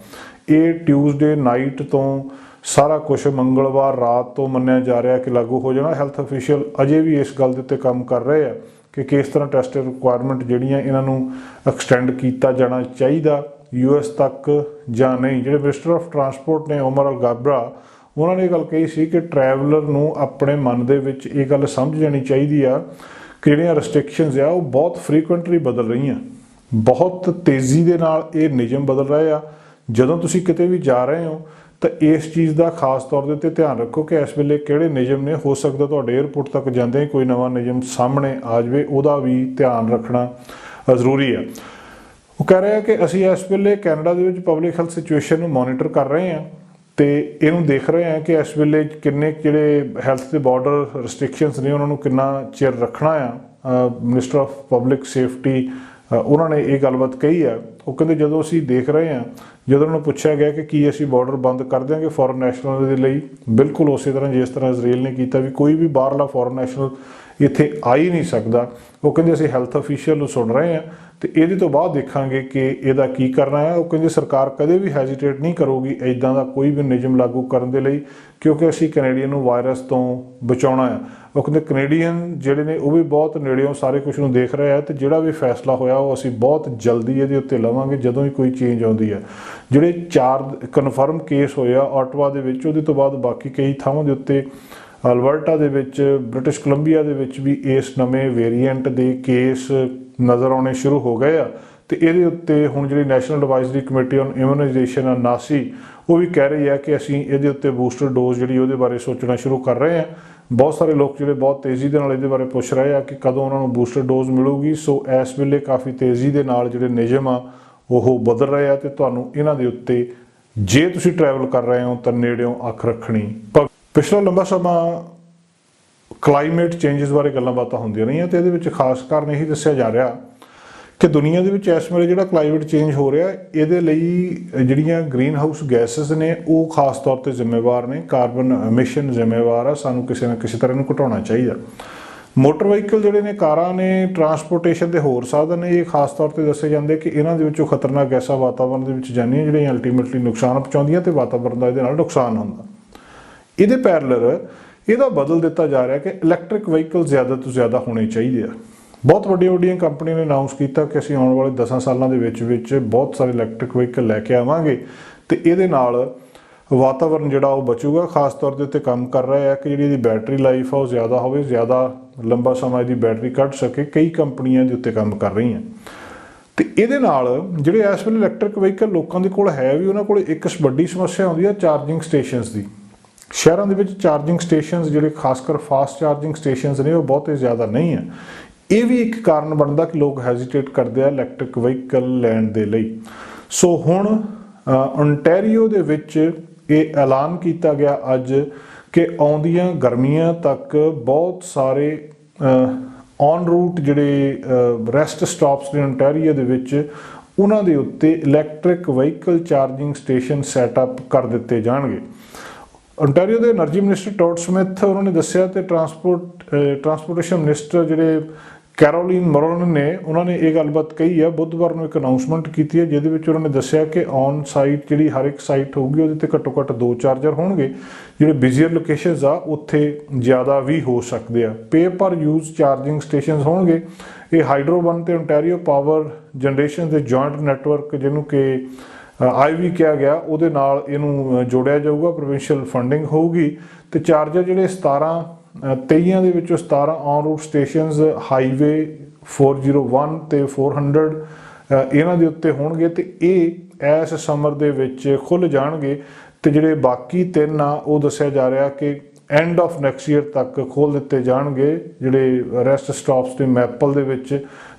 ਇਹ ਟਿਊਜ਼ਡੇ ਨਾਈਟ ਤੋਂ ਸਾਰਾ ਕੁਝ ਮੰਗਲਵਾਰ ਰਾਤ ਤੋਂ ਮੰਨਿਆ ਜਾ ਰਿਹਾ ਕਿ ਲਾਗੂ ਹੋ ਜਾਣਾ। ਹੈਲਥ ਅਫੀਸ਼ੀਅਲ ਅਜੇ ਵੀ ਇਸ ਗੱਲ ਦੇ ਉੱਤੇ ਕੰਮ ਕਰ ਰਹੇ ਆ ਕਿ ਕਿਸ ਤਰ੍ਹਾਂ ਟੈਸਟ ਰਿਕੁਆਇਰਮੈਂਟ ਜਿਹੜੀਆਂ ਇਹਨਾਂ ਨੂੰ ਐਕਸਟੈਂਡ ਕੀਤਾ ਜਾਣਾ ਚਾਹੀਦਾ US ਤੱਕ ਜਾਂ ਨਹੀਂ। ਜਿਹੜੇ ਮਿਨਿਸਟਰ ਆਫ ਟਰਾਂਸਪੋਰਟ ਨੇ ਉਮਰ ਅਲ ਗਾਬਰਾ, ਉਹਨਾਂ ਨੇ ਇਹ ਗੱਲ ਕਹੀ ਸੀ ਕਿ ਟਰੈਵਲਰ ਨੂੰ ਆਪਣੇ ਮਨ ਦੇ ਵਿੱਚ ਇਹ ਗੱਲ ਸਮਝ ਜਾਣੀ ਚਾਹੀਦੀ ਆ ਕਿ ਜਿਹੜੀਆਂ ਰੈਸਟ੍ਰਿਕਸ਼ਨਸ ਆ ਉਹ ਬਹੁਤ ਫਰੀਕੁਐਂਟਲੀ ਬਦਲ ਰਹੀਆਂ, ਬਹੁਤ ਤੇਜ਼ੀ ਦੇ ਨਾਲ ਇਹ ਨਿਯਮ ਬਦਲ ਰਹੇ ਆ। ਜਦੋਂ ਤੁਸੀਂ ਕਿਤੇ ਵੀ ਜਾ ਰਹੇ ਹੋ ਤਾਂ ਇਸ ਚੀਜ਼ ਦਾ ਖਾਸ ਤੌਰ ਦੇ ਉੱਤੇ ਧਿਆਨ ਰੱਖੋ ਕਿ ਇਸ ਵੇਲੇ ਕਿਹੜੇ ਨਿਯਮ ਨੇ। ਹੋ ਸਕਦਾ ਤੁਹਾਡੇ ਏਅਰਪੋਰਟ ਤੱਕ ਜਾਂਦੇ ਹੀ ਕੋਈ ਨਵਾਂ ਨਿਯਮ ਸਾਹਮਣੇ ਆ ਜਾਵੇ, ਉਹਦਾ ਵੀ ਧਿਆਨ ਰੱਖਣਾ ਜ਼ਰੂਰੀ ਆ। ਉਹ ਕਹਿ ਰਹੇ ਆ ਕਿ ਅਸੀਂ ਇਸ ਵੇਲੇ ਕੈਨੇਡਾ ਦੇ ਵਿੱਚ ਪਬਲਿਕ ਹੈਲਥ ਸਿਚੁਏਸ਼ਨ ਨੂੰ ਮੋਨੀਟਰ ਕਰ ਰਹੇ ਹਾਂ ਤੇ ਇਹਨੂੰ ਦੇਖ ਰਹੇ ਹਾਂ ਕਿ ਇਸ ਵੇਲੇ ਕਿੰਨੇ ਜਿਹੜੇ ਹੈਲਥ ਦੇ ਬਾਰਡਰ ਰਿਸਟ੍ਰਿਕਸ਼ਨਸ ਨੇ ਉਹਨਾਂ ਨੂੰ ਕਿੰਨਾ ਚਿਰ ਰੱਖਣਾ ਆ। ਮਿਨਿਸਟਰ ਆਫ ਪਬਲਿਕ ਸੇਫਟੀ ਉਹਨਾਂ ਨੇ ਇਹ ਗੱਲਬਾਤ ਕਹੀ ਆ। ਉਹ ਕਹਿੰਦੇ ਜਦੋਂ ਅਸੀਂ ਦੇਖ ਰਹੇ ਹਾਂ, ਜਦੋਂ ਉਹਨਾਂ ਨੂੰ ਪੁੱਛਿਆ ਗਿਆ ਕਿ ਕੀ ਅਸੀਂ ਬਾਰਡਰ ਬੰਦ ਕਰ ਦਿਆਂਗੇ ਫੋਰਨ ਨੈਸ਼ਨਲ ਦੇ ਲਈ, ਬਿਲਕੁਲ ਉਸੇ ਤਰ੍ਹਾਂ ਜਿਸ ਤਰ੍ਹਾਂ ਇਜ਼ਰਾਈਲ ਨੇ ਕੀਤਾ ਵੀ ਕੋਈ ਵੀ ਬਾਹਰਲਾ ਫੋਰਨ ਨੈਸ਼ਨਲ ਇੱਥੇ ਆ ਹੀ ਨਹੀਂ ਸਕਦਾ। ਉਹ ਕਹਿੰਦੇ ਅਸੀਂ ਹੈਲਥ ਅਫੀਸ਼ੀਅਲ ਨੂੰ ਸੁਣ ਰਹੇ ਹਾਂ ਤੇ ਇਹਦੇ ਤੋਂ ਬਾਅਦ ਦੇਖਾਂਗੇ ਕਿ ਇਹਦਾ ਕੀ ਕਰਨਾ ਹੈ। ਉਹ ਕਹਿੰਦੇ ਸਰਕਾਰ ਕਦੇ ਵੀ ਹੈਜ਼ੀਟੇਟ ਨਹੀਂ ਕਰੂਗੀ ਇੱਦਾਂ ਦਾ ਕੋਈ ਵੀ ਨਿਯਮ ਲਾਗੂ ਕਰਨ ਦੇ ਲਈ, ਕਿਉਂਕਿ ਅਸੀਂ ਕੈਨੇਡੀਅਨ ਨੂੰ ਵਾਇਰਸ ਤੋਂ ਬਚਾਉਣਾ ਆ। ਉਹ ਕਹਿੰਦੇ ਕੈਨੇਡੀਅਨ ਜਿਹੜੇ ਨੇ ਉਹ ਵੀ ਬਹੁਤ ਨੇੜਿਓਂ ਸਾਰੇ ਕੁਝ ਨੂੰ ਦੇਖ ਰਹੇ ਆ ਤੇ ਜਿਹੜਾ ਵੀ ਫੈਸਲਾ ਹੋਇਆ ਉਹ ਅਸੀਂ ਬਹੁਤ ਜਲਦੀ ਇਹਦੇ ਉੱਤੇ ਲਵਾਂਗੇ ਜਦੋਂ ਹੀ ਕੋਈ ਚੇਂਜ ਆਉਂਦੀ ਹੈ। ਜਿਹੜੇ 4 ਕਨਫਰਮ ਕੇਸ ਹੋਏ ਆ ਆਟਵਾ ਦੇ ਵਿੱਚ, ਉਹਦੇ ਤੋਂ ਬਾਅਦ ਬਾਕੀ ਕਈ ਥਾਵਾਂ ਦੇ ਉੱਤੇ ਅਲਬਰਟਾ ਦੇ ਵਿੱਚ, ਬ੍ਰਿਟਿਸ਼ ਕੋਲੰਬੀਆ ਦੇ ਵਿੱਚ ਵੀ ਇਸ ਨਵੇਂ ਵੇਰੀਐਂਟ ਦੇ ਕੇਸ ਨਜ਼ਰ ਆਉਣੇ ਸ਼ੁਰੂ ਹੋ ਗਏ ਆ ਤੇ ਇਹਦੇ ਉੱਤੇ ਹੁਣ ਜਿਹੜੀ national advisory committee on immunisation ਆ ਨਾਸੀ, ਉਹ ਵੀ ਕਹਿ ਰਹੀ ਹੈ ਕਿ ਅਸੀਂ ਇਹਦੇ ਉੱਤੇ ਬੂਸਟਰ ਡੋਜ਼ ਜਿਹੜੀ ਉਹਦੇ ਬਾਰੇ ਸੋਚਣਾ ਸ਼ੁਰੂ ਕਰ ਰਹੇ ਹਾਂ। ਬਹੁਤ ਸਾਰੇ ਲੋਕ ਜਿਹੜੇ ਬਹੁਤ ਤੇਜ਼ੀ ਦੇ ਨਾਲ ਇਹਦੇ ਬਾਰੇ ਪੁੱਛ ਰਹੇ ਆ ਕਿ ਕਦੋਂ ਉਹਨਾਂ ਨੂੰ ਬੂਸਟਰ ਡੋਜ਼ ਮਿਲੂਗੀ। ਸੋ ਇਸ ਵੇਲੇ ਕਾਫੀ ਤੇਜ਼ੀ ਦੇ ਨਾਲ ਜਿਹੜੇ ਨਿਯਮ ਆ ਉਹ ਬਦਲ ਰਹੇ ਆ ਤੇ ਤੁਹਾਨੂੰ ਇਹਨਾਂ ਦੇ ਉੱਤੇ ਜੇ ਤੁਸੀਂ ਟਰੈਵਲ ਕਰ ਰਹੇ ਹੋ ਤਾਂ ਨੇੜਿਓਂ ਅੱਖ ਰੱਖਣੀ ਪਵੇ। ਪਿਛਲਾ ਲੰਬਾ ਸਮਾਂ ਕਲਾਈਮੇਟ ਚੇਂਜਸ ਬਾਰੇ ਗੱਲਾਂ ਬਾਤਾਂ ਹੁੰਦੀਆਂ ਰਹੀਆਂ ਤੇ ਇਹਦੇ ਵਿੱਚ ਖਾਸ ਕਾਰਨ ਇਹੀ ਦੱਸਿਆ ਜਾ ਰਿਹਾ ਕਿ ਦੁਨੀਆ ਦੇ ਵਿੱਚ ਇਸ ਵੇਲੇ ਜਿਹੜਾ ਕਲਾਈਮੇਟ ਚੇਂਜ ਹੋ ਰਿਹਾ ਇਹਦੇ ਲਈ ਜਿਹੜੀਆਂ ਗ੍ਰੀਨ ਹਾਊਸ ਗੈਸਿਸ ਨੇ ਉਹ ਖਾਸ ਤੌਰ ਤੇ ਜ਼ਿੰਮੇਵਾਰ ਨੇ। ਕਾਰਬਨ ਐਮਿਸ਼ਨ ਜ਼ਿੰਮੇਵਾਰ ਆ, ਸਾਨੂੰ ਕਿਸੇ ਨਾ ਕਿਸੇ ਤਰ੍ਹਾਂ ਨੂੰ ਘਟਾਉਣਾ ਚਾਹੀਦਾ। ਮੋਟਰ ਵਹੀਕਲ ਜਿਹੜੇ ਨੇ, ਕਾਰਾਂ ਨੇ, ਟਰਾਂਸਪੋਰਟੇਸ਼ਨ ਦੇ ਹੋਰ ਸਾਧਨ ਨੇ, ਇਹ ਖਾਸ ਤੌਰ ਤੇ ਦੱਸੇ ਜਾਂਦੇ ਕਿ ਇਹਨਾਂ ਦੇ ਵਿੱਚੋਂ ਖਤਰਨਾਕ ਗੈਸਾਂ ਵਾਤਾਵਰਨ ਦੇ ਵਿੱਚ ਜਾਂਦੀਆਂ ਜਿਹੜੀਆਂ ਅਲਟੀਮੇਟਲੀ ਨੁਕਸਾਨ ਪਹੁੰਚਾਉਂਦੀਆਂ ਤੇ ਵਾਤਾਵਰਨ ਦਾ ਇਹਦੇ ਨਾਲ ਨੁਕਸਾਨ ਹੁੰਦਾ। ਇਹਦੇ ਪੈਰਲਰ ਇਹਦਾ ਬਦਲ ਦਿੱਤਾ ਜਾ ਰਿਹਾ ਕਿ ਇਲੈਕਟ੍ਰਿਕ ਵਹੀਕਲ ਜ਼ਿਆਦਾ ਤੋਂ ਜ਼ਿਆਦਾ ਹੋਣੇ ਚਾਹੀਦੇ ਆ। ਬਹੁਤ ਵੱਡੀਆਂ ਕੰਪਨੀਆਂ ਨੇ ਅਨਾਉਂਸ ਕੀਤਾ ਕਿ ਅਸੀਂ ਆਉਣ ਵਾਲੇ 10 ਸਾਲਾਂ ਦੇ ਵਿੱਚ ਬਹੁਤ ਸਾਰੇ ਇਲੈਕਟ੍ਰਿਕ ਵਹੀਕਲ ਲੈ ਕੇ ਆਵਾਂਗੇ ਤੇ ਇਹਦੇ ਨਾਲ ਵਾਤਾਵਰਨ ਜਿਹੜਾ ਉਹ ਬਚੂਗਾ। ਖਾਸ ਤੌਰ ਦੇ ਉੱਤੇ ਕੰਮ ਕਰ ਰਿਹਾ ਹੈ ਕਿ ਜਿਹੜੀ ਇਹਦੀ ਬੈਟਰੀ ਲਾਈਫ ਆ ਉਹ ਜ਼ਿਆਦਾ ਹੋਵੇ, ਜ਼ਿਆਦਾ ਲੰਬਾ ਸਮਾਂ ਇਹਦੀ ਬੈਟਰੀ ਕੱਢ ਸਕੇ। ਕਈ ਕੰਪਨੀਆਂ ਦੇ ਉੱਤੇ ਕੰਮ ਕਰ ਰਹੀਆਂ ਤੇ ਇਹਦੇ ਨਾਲ ਜਿਹੜੇ ਇਸ ਵੇਲੇ ਇਲੈਕਟ੍ਰਿਕ ਵਹੀਕਲ ਲੋਕਾਂ ਦੇ ਕੋਲ ਹੈ ਵੀ, ਉਹਨਾਂ ਕੋਲ ਇੱਕ ਵੱਡੀ ਸਮੱਸਿਆ ਆਉਂਦੀ ਹੈ ਚਾਰਜਿੰਗ ਸਟੇਸ਼ਨਸ ਦੀ। ਸ਼ਹਿਰਾਂ ਦੇ ਵਿੱਚ ਚਾਰਜਿੰਗ ਸਟੇਸ਼ਨਸ ਜਿਹੜੇ ਖਾਸ ਕਰ ਫਾਸਟ ਚਾਰਜਿੰਗ ਸਟੇਸ਼ਨਸ ਨੇ ਉਹ ਬਹੁਤੇ ਜ਼ਿਆਦਾ ਨਹੀਂ ਹੈ। ਇਹ ਵੀ ਇੱਕ ਕਾਰਨ ਬਣਦਾ ਕਿ ਲੋਕ ਹੈਜ਼ੀਟੇਟ ਕਰਦੇ ਆ ਇਲੈਕਟ੍ਰਿਕ ਵਹੀਕਲ ਲੈਣ ਦੇ ਲਈ। ਸੋ ਹੁਣ ਓਨਟਾਰੀਓ ਦੇ ਵਿੱਚ ਇਹ ਐਲਾਨ ਕੀਤਾ ਗਿਆ ਅੱਜ ਕਿ ਆਉਂਦੀਆਂ ਗਰਮੀਆਂ ਤੱਕ ਬਹੁਤ ਸਾਰੇ ਔਨ ਰੂਟ ਜਿਹੜੇ ਰੈਸਟ ਸਟਾਪਸ ਨੇ ontario ਦੇ ਵਿੱਚ ਉਹਨਾਂ ਦੇ ਉੱਤੇ electric vehicle charging station setup ਕਰ ਦਿੱਤੇ ਜਾਣਗੇ। ontario ਦੇ એનર્ਜੀ ਮਿਨਿਸਟਰ ਟੌਡ ਸਮਿਥ ਉਹਨਾਂ ਨੇ ਦੱਸਿਆ ਤੇ ਟਰਾਂਸਪੋਰਟੇਸ਼ਨ ਮਿਨਿਸਟਰ ਜਿਹੜੇ ਕੈਰੋਲਿਨ ਮੋਰਨ ਨੇ ਉਹਨਾਂ ਨੇ ਇਹ ਗੱਲਬਾਤ ਕਹੀ ਆ। ਬੁੱਧਵਾਰ ਨੂੰ ਇੱਕ ਅਨਾਊਂਸਮੈਂਟ ਕੀਤੀ ਹੈ ਜਿਹਦੇ ਵਿੱਚ ਉਹਨਾਂ ਨੇ ਦੱਸਿਆ ਕਿ ਔਨ ਸਾਈਟ ਜਿਹੜੀ ਹਰ ਇੱਕ ਸਾਈਟ ਹੋਊਗੀ ਉਹਦੇ ਤੇ ਘੱਟੋ ਘੱਟ 2 ਚਾਰਜਰ ਹੋਣਗੇ। ਜਿਹੜੇ ਬਿਜ਼ੀਅਰ ਲੋਕੇਸ਼ਨਸ ਆ ਉੱਥੇ ਜ਼ਿਆਦਾ ਵੀ ਹੋ ਸਕਦੇ ਆ। ਪੇ ਪਰ ਯੂਜ਼ ਚਾਰਜਿੰਗ ਸਟੇਸ਼ਨਸ ਹੋਣਗੇ। ਇਹ ਹਾਈਡਰੋ ਵਨ ਤੇ ontario ਪਾਵਰ ਜਨਰੇਸ਼ਨ ਦੇ ਜੁਆਇੰਟ ਨੈਟਵਰਕ ਜਿਹਨੂੰ ਕਿ IV ਕਿਹਾ ਗਿਆ ਉਹਦੇ ਨਾਲ ਇਹਨੂੰ ਜੋੜਿਆ ਜਾਊਗਾ। ਪ੍ਰੋਵਿੰਸ਼ੀਅਲ ਫੰਡਿੰਗ ਹੋਊਗੀ ਤੇ ਚਾਰਜਰ ਜਿਹੜੇ 23 ਦੇ ਵਿੱਚੋਂ 17 ਔਨ ਰੂਟ ਸਟੇਸ਼ਨਸ ਹਾਈਵੇ 401 ਤੇ 400 ਇਹਨਾਂ ਦੇ ਉੱਤੇ ਹੋਣਗੇ ਤੇ ਇਹ ਇਸ ਸਮਰ ਦੇ ਵਿੱਚ ਖੁੱਲ੍ਹ ਜਾਣਗੇ ਤੇ ਜਿਹੜੇ ਬਾਕੀ 3 ਆ ਉਹ ਦੱਸਿਆ ਜਾ ਰਿਹਾ ਕਿ ਐਂਡ ਆਫ ਨੈਕਸਟ ਈਅਰ ਤੱਕ ਖੋਲ੍ਹ ਦਿੱਤੇ ਜਾਣਗੇ। ਜਿਹੜੇ ਰੈਸਟ ਸਟਾਪਸ ਨੇ ਮੈਪਲ ਦੇ ਵਿੱਚ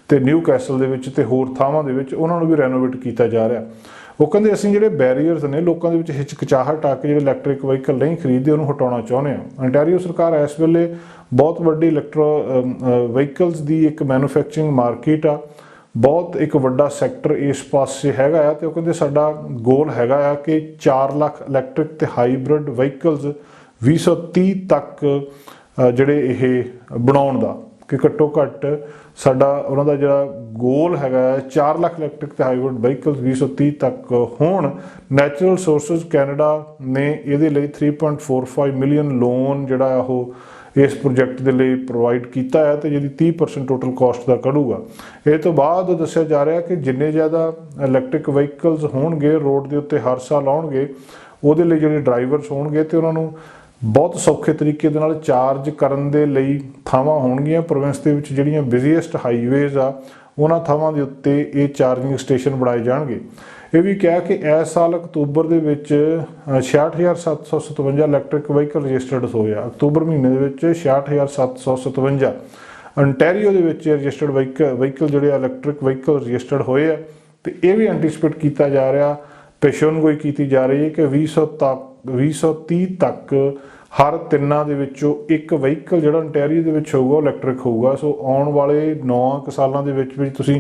ਤੇ ਨਿਊ ਕੈਸਲ ਦੇ ਵਿੱਚ ਤੇ ਹੋਰ ਥਾਵਾਂ ਦੇ ਵਿੱਚ ਉਹਨਾਂ ਨੂੰ ਵੀ ਰੈਨੋਵੇਟ ਕੀਤਾ ਜਾ ਰਿਹਾ। ਉਹ ਕਹਿੰਦੇ ਅਸੀਂ ਜਿਹੜੇ ਬੈਰੀਅਰਸ ਨੇ ਲੋਕਾਂ ਦੇ ਵਿੱਚ ਹਿਚਕਿਚਾਹਟ ਆ ਕੇ ਜਿਹੜੇ ਇਲੈਕਟ੍ਰਿਕ ਵਹੀਕਲ ਨਹੀਂ ਖਰੀਦਦੇ ਉਹਨੂੰ ਹਟਾਉਣਾ ਚਾਹੁੰਦੇ ਆ। ontario ਸਰਕਾਰ ਇਸ ਵੇਲੇ ਬਹੁਤ ਵੱਡੀ ਵਹੀਕਲਸ ਦੀ ਇੱਕ ਮੈਨੂਫੈਕਚਰਿੰਗ ਮਾਰਕੀਟ ਆ। ਬਹੁਤ ਇੱਕ ਵੱਡਾ ਸੈਕਟਰ ਇਸ ਪਾਸੇ ਹੈਗਾ ਆ ਤੇ ਉਹ ਕਹਿੰਦੇ ਸਾਡਾ ਗੋਲ ਹੈਗਾ ਆ ਕਿ 4 ਲੱਖ ਇਲੈਕਟ੍ਰਿਕ ਤੇ ਹਾਈਬ੍ਰਿਡ ਵਹੀਕਲਸ 2030 ਤੱਕ ਜਿਹੜੇ ਇਹ ਬਣਾਉਣ ਦਾ ਕਿ ਘੱਟੋ ਘੱਟ ਸਾਡਾ ਉਹਨਾਂ ਦਾ ਜਿਹੜਾ ਗੋਲ ਹੈਗਾ 4 ਲੱਖ ਇਲੈਕਟ੍ਰਿਕ ਤੇ ਹਾਈਬ੍ਰਿਡ ਵਹੀਕਲਸ 2030 ਤੱਕ ਹੋਣ। ਨੈਚੁਰਲ ਸੋਰਸਿਸ ਕੈਨੇਡਾ ਨੇ ਇਹਦੇ ਲਈ 3.45 ਮਿਲੀਅਨ ਲੋਨ ਜਿਹੜਾ ਉਹ ਇਸ ਪ੍ਰੋਜੈਕਟ ਦੇ ਲਈ ਪ੍ਰੋਵਾਈਡ ਕੀਤਾ ਹੈ ਤੇ ਜਿਹਦੀ 30% ਟੋਟਲ ਕਾਸਟ ਦਾ ਕੱਢੂਗਾ। ਇਹ ਤੋਂ ਬਾਅਦ ਦੱਸਿਆ ਜਾ ਰਿਹਾ ਕਿ ਜਿੰਨੇ ਜ਼ਿਆਦਾ ਇਲੈਕਟ੍ਰਿਕ ਵਹੀਕਲਸ ਹੋਣਗੇ ਰੋਡ ਦੇ ਉੱਤੇ ਹਰ ਸਾਲ ਆਉਣਗੇ ਉਹਦੇ ਲਈ ਜਿਹੜੇ ਡਰਾਈਵਰਸ ਹੋਣਗੇ ਤੇ ਉਹਨਾਂ ਨੂੰ ਬਹੁਤ ਸੌਖੇ ਤਰੀਕੇ ਦੇ ਨਾਲ ਚਾਰਜ ਕਰਨ ਦੇ ਲਈ ਥਾਵਾਂ ਹੋਣਗੀਆਂ। ਪ੍ਰੋਵਿੰਸ ਦੇ ਵਿੱਚ ਜਿਹੜੀਆਂ ਬਿਜ਼ੀਐਸਟ ਹਾਈਵੇਜ਼ ਆ ਉਹਨਾਂ ਥਾਵਾਂ ਦੇ ਉੱਤੇ ਇਹ ਚਾਰਜਿੰਗ ਸਟੇਸ਼ਨ ਬਣਾਏ ਜਾਣਗੇ। ਇਹ ਵੀ ਕਿਹਾ ਕਿ ਇਸ ਸਾਲ ਅਕਤੂਬਰ ਦੇ ਵਿੱਚ 66,757 ਇਲੈਕਟ੍ਰਿਕ ਵਹੀਕਲ ਰਜਿਸਟਰਡ ਹੋਏ ਆ। ਅਕਤੂਬਰ ਮਹੀਨੇ ਦੇ ਵਿੱਚ 66,757 ontario ਦੇ ਵਿੱਚ ਰਜਿਸਟਰਡ ਵਹੀਕਲ ਜਿਹੜੇ ਇਲੈਕਟ੍ਰਿਕ ਵਹੀਕਲ ਰਜਿਸਟਰਡ ਹੋਏ ਆ ਤੇ ਇਹ ਵੀ ਐਂਟੀਸਪੇਟ ਕੀਤਾ ਜਾ ਰਿਹਾ ਪੇਸ਼ਨਗੋਈ ਕੀਤੀ ਜਾ ਰਹੀ ਹੈ ਕਿ 2030 ਤੱਕ ਹਰ 3 ਦੇ ਵਿੱਚੋਂ ਇੱਕ ਵਹੀਕਲ ਜਿਹੜਾ ontario ਦੇ ਵਿੱਚ ਹੋਊਗਾ ਉਹ ਇਲੈਕਟ੍ਰਿਕ ਹੋਊਗਾ। ਸੋ ਆਉਣ ਵਾਲੇ 9 ਸਾਲਾਂ ਦੇ ਵਿੱਚ ਵੀ ਤੁਸੀਂ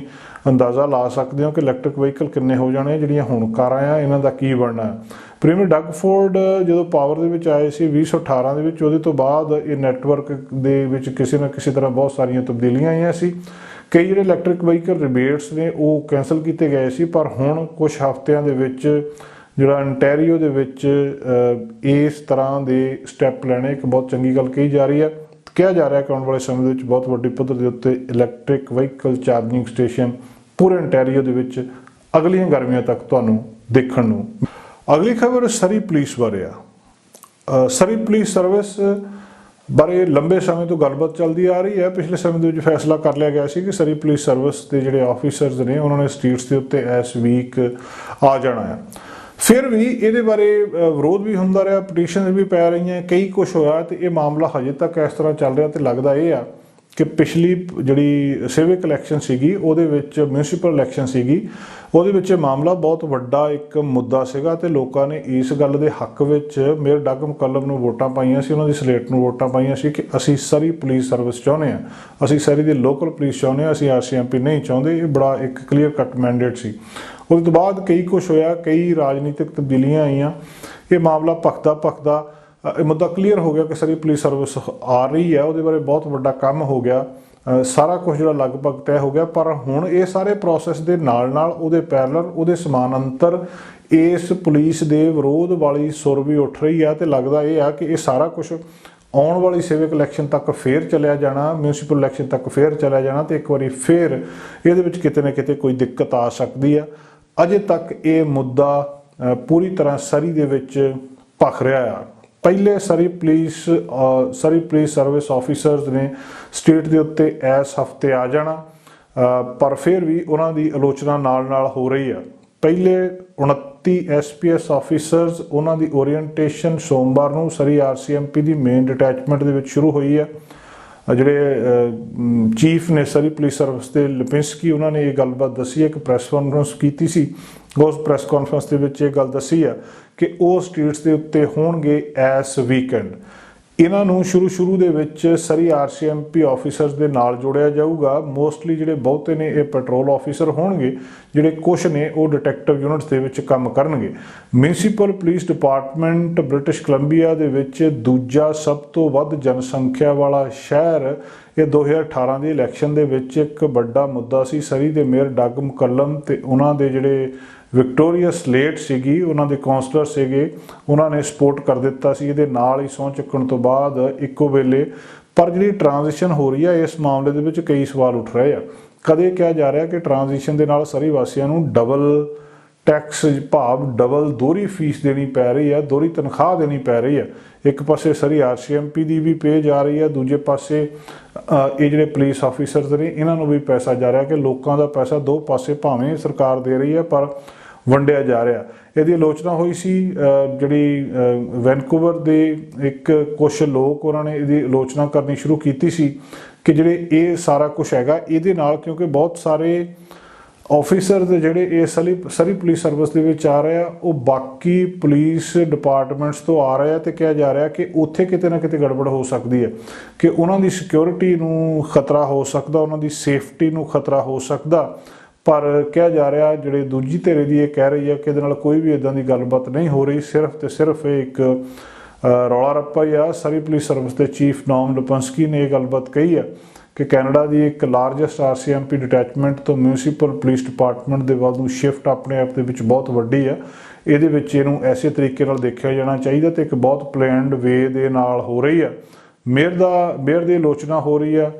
ਅੰਦਾਜ਼ਾ ਲਾ ਸਕਦੇ ਹੋ ਕਿ ਇਲੈਕਟ੍ਰਿਕ ਵਹੀਕਲ ਕਿੰਨੇ ਹੋ ਜਾਣੇ। ਜਿਹੜੀਆਂ ਹੁਣ ਕਾਰਾਂ ਆ ਇਹਨਾਂ ਦਾ ਕੀ ਬਣਨਾ ਹੈ। ਪ੍ਰੀਮੀਅਰ ਡਗ ਫੋਰਡ ਜਦੋਂ ਪਾਵਰ ਦੇ ਵਿੱਚ ਆਏ ਸੀ 2018 ਦੇ ਵਿੱਚ ਉਹਦੇ ਤੋਂ ਬਾਅਦ ਇਹ ਨੈਟਵਰਕ ਦੇ ਵਿੱਚ ਕਿਸੇ ਨਾ ਕਿਸੇ ਤਰ੍ਹਾਂ ਬਹੁਤ ਸਾਰੀਆਂ ਤਬਦੀਲੀਆਂ ਆਈਆਂ ਸੀ। ਕਈ ਜਿਹੜੇ ਇਲੈਕਟ੍ਰਿਕ ਵਹੀਕਲ ਰਿਬੇਟਸ ਨੇ ਉਹ ਕੈਂਸਲ ਕੀਤੇ ਗਏ ਸੀ ਪਰ ਹੁਣ ਕੁਝ ਹਫ਼ਤਿਆਂ ਦੇ ਵਿੱਚ ਜਿਹੜਾ ontario ਦੇ ਵਿੱਚ ਇਸ ਤਰ੍ਹਾਂ ਦੇ ਸਟੈਪ ਲੈਣੇ ਇੱਕ ਬਹੁਤ ਚੰਗੀ ਗੱਲ ਕਹੀ ਜਾ ਰਹੀ ਹੈ। ਕਿਹਾ ਜਾ ਰਿਹਾ ਕਿ ਆਉਣ ਵਾਲੇ ਸਮੇਂ ਦੇ ਵਿੱਚ ਬਹੁਤ ਵੱਡੀ ਪੱਧਰ ਦੇ ਉੱਤੇ ਇਲੈਕਟ੍ਰਿਕ ਵਹੀਕਲ ਚਾਰਜਿੰਗ ਸਟੇਸ਼ਨ ਪੂਰੇ ontario ਦੇ ਵਿੱਚ ਅਗਲੀਆਂ ਗਰਮੀਆਂ ਤੱਕ ਤੁਹਾਨੂੰ ਦੇਖਣ ਨੂੰ। ਅਗਲੀ ਖਬਰ ਸਰੀ ਪੁਲਿਸ ਬਾਰੇ ਆ। ਸਰੀ ਪੁਲਿਸ ਸਰਵਿਸ ਬਾਰੇ ਲੰਬੇ ਸਮੇਂ ਤੋਂ ਗੱਲਬਾਤ ਚੱਲਦੀ ਆ ਰਹੀ ਹੈ। ਪਿਛਲੇ ਸਮੇਂ ਦੇ ਵਿੱਚ ਫੈਸਲਾ ਕਰ ਲਿਆ ਗਿਆ ਸੀ ਕਿ ਸਰੀ ਪੁਲਿਸ ਸਰਵਿਸ ਦੇ ਜਿਹੜੇ ਆਫੀਸਰਸ ਨੇ ਉਹਨਾਂ ਨੇ ਸਟਰੀਟਸ ਦੇ ਉੱਤੇ ਇਸ ਵੀਕ ਆ ਜਾਣਾ ਹੈ। ਫਿਰ ਵੀ ਇਹਦੇ ਬਾਰੇ ਵਿਰੋਧ ਵੀ ਹੁੰਦਾ ਰਿਹਾ, ਪਟੀਸ਼ਨਸ ਵੀ ਪੈ ਰਹੀਆਂ, ਕਈ ਕੁਛ ਹੋਇਆ ਤੇ ਇਹ ਮਾਮਲਾ ਹਜੇ ਤੱਕ ਇਸ ਤਰ੍ਹਾਂ ਚੱਲ ਰਿਹਾ ਤੇ ਲੱਗਦਾ ਇਹ ਆ ਕਿ ਪਿਛਲੀ ਜਿਹੜੀ ਸਿਵਿਕ ਇਲੈਕਸ਼ਨ ਸੀਗੀ ਉਹਦੇ ਵਿੱਚ ਮਿਊਨਿਸਪਲ ਇਲੈਕਸ਼ਨ ਸੀਗੀ ਉਹਦੇ ਵਿੱਚ ਇਹ ਮਾਮਲਾ ਬਹੁਤ ਵੱਡਾ ਇੱਕ ਮੁੱਦਾ ਸੀਗਾ ਤੇ ਲੋਕਾਂ ਨੇ ਇਸ ਗੱਲ ਦੇ ਹੱਕ ਵਿੱਚ ਮੇਅਰ ਡਗ ਮਕੱਲਮ ਨੂੰ ਵੋਟਾਂ ਪਾਈਆਂ ਸੀ, ਉਹਨਾਂ ਦੀ ਸਲੇਟ ਨੂੰ ਵੋਟਾਂ ਪਾਈਆਂ ਸੀ ਕਿ ਅਸੀਂ ਸਰੀ ਪੁਲਿਸ ਸਰਵਿਸ ਚਾਹੁੰਦੇ ਹਾਂ, ਅਸੀਂ ਸਰੀ ਦੀ ਲੋਕਲ ਪੁਲਿਸ ਚਾਹੁੰਦੇ ਹਾਂ, ਅਸੀਂ RCMP ਨਹੀਂ ਚਾਹੁੰਦੇ। ਇਹ ਬੜਾ ਇੱਕ ਕਲੀਅਰ ਕੱਟ ਮੈਂਡੇਟ ਸੀ। ਉਹਦੇ ਤੋਂ ਬਾਅਦ ਕਈ ਕੁਛ ਹੋਇਆ, ਕਈ ਰਾਜਨੀਤਿਕ ਤਬਦੀਲੀਆਂ ਆਈਆਂ। ਇਹ ਮਾਮਲਾ ਭਖਦਾ ਇਹ ਮੁੱਦਾ ਕਲੀਅਰ ਹੋ ਗਿਆ ਕਿ ਸਰੀ ਪੁਲਿਸ ਸਰਵਿਸ ਆ ਰਹੀ ਹੈ। ਉਹਦੇ ਬਾਰੇ ਬਹੁਤ ਵੱਡਾ ਕੰਮ ਹੋ ਗਿਆ, ਸਾਰਾ ਕੁਝ ਜਿਹੜਾ ਲਗਭਗ ਤੈਅ ਹੋ ਗਿਆ। ਪਰ ਹੁਣ ਇਹ ਸਾਰੇ ਪ੍ਰੋਸੈਸ ਦੇ ਨਾਲ ਉਹਦੇ ਪੈਰਲਲ ਉਹਦੇ ਸਮਾਨਾਂਤਰ ਇਸ ਪੁਲਿਸ ਦੇ ਵਿਰੋਧ ਵਾਲੀ ਸੁਰ ਵੀ ਉੱਠ ਰਹੀ ਆ ਤੇ ਲੱਗਦਾ ਇਹ ਆ ਕਿ ਇਹ ਸਾਰਾ ਕੁਝ ਆਉਣ ਵਾਲੀ ਸਿਵਿਕ ਇਲੈਕਸ਼ਨ ਤੱਕ ਫੇਰ ਚਲਿਆ ਜਾਣਾ, ਮਿਊਨਿਸਪਲ ਇਲੈਕਸ਼ਨ ਤੱਕ ਫੇਰ ਚਲਿਆ ਜਾਣਾ ਤੇ ਇੱਕ ਵਾਰੀ ਫੇਰ ਇਹਦੇ ਵਿੱਚ ਕਿਤੇ ਨਾ ਕਿਤੇ ਕੋਈ ਦਿੱਕਤ ਆ ਸਕਦੀ ਆ। ਅਜੇ ਤੱਕ ਇਹ ਮੁੱਦਾ ਪੂਰੀ ਤਰ੍ਹਾਂ ਸਰੀ ਦੇ ਵਿੱਚ ਭਖ ਰਿਹਾ ਆ। ਪਹਿਲੇ ਸਰੀ ਪੁਲਿਸ ਸਰਵਿਸ ਆਫੀਸਰਸ ਨੇ ਸਟੇਟ ਦੇ ਉੱਤੇ ਇਸ ਹਫਤੇ ਆ ਜਾਣਾ ਪਰ ਫਿਰ ਵੀ ਉਹਨਾਂ ਦੀ ਆਲੋਚਨਾ ਨਾਲ ਹੋ ਰਹੀ ਆ। ਪਹਿਲੇ 29 SPS ਆਫੀਸਰਸ ਉਹਨਾਂ ਦੀ ਓਰੀਐਂਟੇਸ਼ਨ ਸੋਮਵਾਰ ਨੂੰ ਸਰੀ RCMP ਦੀ ਮੇਨ ਡਿਟੈਚਮੈਂਟ ਦੇ ਵਿੱਚ ਸ਼ੁਰੂ ਹੋਈ ਆ। ਜਿਹੜੇ ਚੀਫ ਨੇ ਸਰੀ ਪੁਲਿਸ ਸਰਵਿਸ ਦੇ ਲਿਪਿੰਸਕੀ, ਉਹਨਾਂ ਨੇ ਇਹ ਗੱਲਬਾਤ ਦੱਸੀ ਹੈ। ਇੱਕ ਪ੍ਰੈਸ ਕਾਨਫਰੰਸ ਕੀਤੀ ਸੀ, ਉਸ ਪ੍ਰੈਸ ਕਾਨਫਰੰਸ ਦੇ ਵਿੱਚ ਇਹ ਗੱਲ ਦੱਸੀ ਆ ਕਿ ਉਹ ਸਟਰੀਟਸ ਦੇ ਉੱਤੇ ਹੋਣਗੇ ਐਸ ਵੀਕਐਂਡ। ਇਹਨਾਂ ਨੂੰ ਸ਼ੁਰੂ ਦੇ ਵਿੱਚ ਸਰੀ RCMP ਆਫੀਸਰਸ ਦੇ ਨਾਲ ਜੋੜਿਆ ਜਾਊਗਾ। ਮੋਸਟਲੀ ਜਿਹੜੇ ਬਹੁਤੇ ਨੇ ਇਹ ਪੈਟਰੋਲ ਆਫੀਸਰ ਹੋਣਗੇ, ਜਿਹੜੇ ਕੁਛ ਨੇ ਉਹ ਡਿਟੈਕਟਿਵ ਯੂਨਿਟਸ ਦੇ ਵਿੱਚ ਕੰਮ ਕਰਨਗੇ। Municipal police department British Columbia ਦੇ ਵਿੱਚ ਦੂਜਾ ਸਭ ਤੋਂ ਵੱਧ ਜਨਸੰਖਿਆ ਵਾਲਾ ਸ਼ਹਿਰ। ਇਹ 2018 ਦੀ ਇਲੈਕਸ਼ਨ ਦੇ ਵਿੱਚ ਇੱਕ ਵੱਡਾ ਮੁੱਦਾ ਸੀ। ਸਰੀ ਦੇ ਮੇਅਰ ਡਗ ਮਕੱਲਮ ਤੇ ਉਹਨਾਂ ਦੇ ਜਿਹੜੇ ਵਿਕਟੋਰੀਆ ਸਲੇਟ ਸੀਗੀ, ਉਹਨਾਂ ਦੇ ਕੌਂਸਲਰ ਸੀਗੇ, ਉਹਨਾਂ ਨੇ ਸਪੋਰਟ ਕਰ ਦਿੱਤਾ ਸੀ ਇਹਦੇ ਨਾਲ ਹੀ ਸਹੁੰ ਚੁੱਕਣ ਤੋਂ ਬਾਅਦ ਇੱਕੋ ਵੇਲੇ। ਪਰ ਜਿਹੜੀ ਟ੍ਰਾਂਜੀਸ਼ਨ ਹੋ ਰਹੀ ਆ ਇਸ ਮਾਮਲੇ ਦੇ ਵਿੱਚ ਕਈ ਸਵਾਲ ਉੱਠ ਰਹੇ ਆ। ਕਦੇ ਕਿਹਾ ਜਾ ਰਿਹਾ ਕਿ ਟ੍ਰਾਂਜੀਸ਼ਨ ਦੇ ਨਾਲ ਸਰੀ ਵਾਸੀਆਂ ਨੂੰ ਡਬਲ ਟੈਕਸ ਭਾਵ ਡਬਲ ਦੋਹਰੀ ਫੀਸ ਦੇਣੀ ਪੈ ਰਹੀ ਆ, ਦੋਹਰੀ ਤਨਖਾਹ ਦੇਣੀ ਪੈ ਰਹੀ ਆ। ਇੱਕ ਪਾਸੇ ਸਰੀ RCMP ਦੀ ਵੀ ਪੇ ਜਾ ਰਹੀ ਆ, ਦੂਜੇ ਪਾਸੇ ਇਹ ਜਿਹੜੇ ਪੁਲਿਸ ਆਫੀਸਰਸ ਨੇ ਇਹਨਾਂ ਨੂੰ ਵੀ ਪੈਸਾ ਜਾ ਰਿਹਾ ਕਿ ਲੋਕਾਂ ਦਾ ਪੈਸਾ ਦੋ ਪਾਸੇ ਭਾਵੇਂ ਸਰਕਾਰ ਦੇ ਰਹੀ ਹੈ ਪਰ ਵੰਡਿਆ ਜਾ ਰਿਹਾ। ਇਹਦੀ ਆਲੋਚਨਾ ਹੋਈ ਸੀ, ਜਿਹੜੀ ਵੈਨਕੂਵਰ ਦੇ ਇੱਕ ਕੁਛ ਲੋਕ ਉਹਨਾਂ ਨੇ ਇਹਦੀ ਆਲੋਚਨਾ ਕਰਨੀ ਸ਼ੁਰੂ ਕੀਤੀ ਸੀ ਕਿ ਜਿਹੜੇ ਇਹ ਸਾਰਾ ਕੁਛ ਹੈਗਾ ਇਹਦੇ ਨਾਲ, ਕਿਉਂਕਿ ਬਹੁਤ ਸਾਰੇ ਆਫੀਸਰ ਜਿਹੜੇ ਇਹ ਸਰੀ ਪੁਲਿਸ ਸਰਵਿਸ ਦੇ ਵਿੱਚ ਆ ਰਹੇ ਆ ਉਹ ਬਾਕੀ ਪੁਲਿਸ ਡਿਪਾਰਟਮੈਂਟਸ ਤੋਂ ਆ ਰਹੇ ਆ ਤੇ ਕਿਹਾ ਜਾ ਰਿਹਾ ਕਿ ਉੱਥੇ ਕਿਤੇ ਨਾ ਕਿਤੇ ਗੜਬੜ ਹੋ ਸਕਦੀ ਹੈ, ਕਿ ਉਹਨਾਂ ਦੀ ਸਿਕਿਉਰਿਟੀ ਨੂੰ ਖਤਰਾ ਹੋ ਸਕਦਾ, ਉਹਨਾਂ ਦੀ ਸੇਫਟੀ ਨੂੰ ਖਤਰਾ ਹੋ ਸਕਦਾ। ਪਰ ਕਿਹਾ ਜਾ ਰਿਹਾ ਜਿਹੜੇ ਦੂਜੀ ਧਿਰ ਦੀ ਇਹ ਕਹਿ ਰਹੀ ਹੈ ਕਿ ਇਹਦੇ ਨਾਲ ਕੋਈ ਵੀ ਇੱਦਾਂ ਦੀ ਗੱਲਬਾਤ ਨਹੀਂ ਹੋ ਰਹੀ, ਸਿਰਫ ਤੇ ਸਿਰਫ ਇਹ ਇੱਕ ਰੌਲਾ ਰੱਪਾ ਹੀ ਆ। ਸਰੀ ਪੁਲਿਸ ਸਰਵਿਸ ਦੇ ਚੀਫ ਨੋਮ ਲਿਪਿੰਸਕੀ ਨੇ ਇਹ ਗੱਲਬਾਤ ਕਹੀ ਆ ਕਿ ਕੈਨੇਡਾ ਦੀ ਇੱਕ ਲਾਰਜੈਸਟ RCMP ਡਿਟੈਚਮੈਂਟ ਤੋਂ ਮਿਊਨਿਸਪਲ ਪੁਲਿਸ ਡਿਪਾਰਟਮੈਂਟ ਦੇ ਵੱਲ ਨੂੰ ਸ਼ਿਫਟ ਆਪਣੇ ਆਪ ਦੇ ਵਿੱਚ ਬਹੁਤ ਵੱਡੀ ਆ। ਇਹਦੇ ਵਿੱਚ ਇਹਨੂੰ ਐਸੇ ਤਰੀਕੇ ਨਾਲ ਦੇਖਿਆ ਜਾਣਾ ਚਾਹੀਦਾ ਤੇ ਇੱਕ ਬਹੁਤ ਪਲੈਨਡ ਵੇ ਦੇ ਨਾਲ ਹੋ ਰਹੀ ਆ। ਮੇਅਰ ਦੀ ਆਲੋਚਨਾ ਹੋ ਰਹੀ ਆ,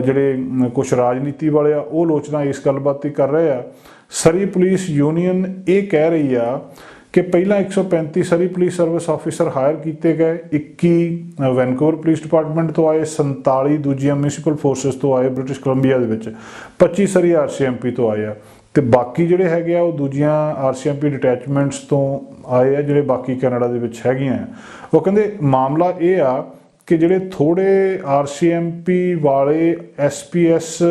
ਜਿਹੜੇ ਕੁਛ ਰਾਜਨੀਤੀ ਵਾਲੇ ਆ ਉਹ ਆਲੋਚਨਾ ਇਸ ਗੱਲਬਾਤ ਦੀ ਕਰ ਰਹੇ ਆ। ਸਰੀ ਪੁਲਿਸ ਯੂਨੀਅਨ ਇਹ ਕਹਿ ਰਹੀ ਆ ਕਿ ਪਹਿਲਾਂ 135 ਸਰੀ ਪੁਲਿਸ ਸਰਵਿਸ ਆਫੀਸਰ ਹਾਇਰ ਕੀਤੇ ਗਏ, 21 ਵੈਨਕੂਵਰ ਪੁਲਿਸ ਡਿਪਾਰਟਮੈਂਟ ਤੋਂ ਆਏ, 47 ਦੂਜੀਆਂ ਮਿਊਨਿਸਪਲ ਫੋਰਸਿਸ ਤੋਂ ਆਏ ਬ੍ਰਿਟਿਸ਼ ਕੋਲੰਬੀਆ ਦੇ ਵਿੱਚ, 25 ਸਰੀ RCMP ਤੋਂ ਆਏ ਆ ਤੇ ਬਾਕੀ ਜਿਹੜੇ ਹੈਗੇ ਆ ਉਹ ਦੂਜੀਆਂ RCMP ਡਿਟੈਚਮੈਂਟਸ ਤੋਂ ਆਏ ਆ, ਜਿਹੜੇ ਬਾਕੀ ਕੈਨੇਡਾ ਦੇ ਵਿੱਚ ਹੈਗੀਆਂ ਆ। ਉਹ ਕਹਿੰਦੇ ਮਾਮਲਾ ਇਹ ਆ ਕਿ ਜਿਹੜੇ ਥੋੜ੍ਹੇ RCMP ਵਾਲੇ SPS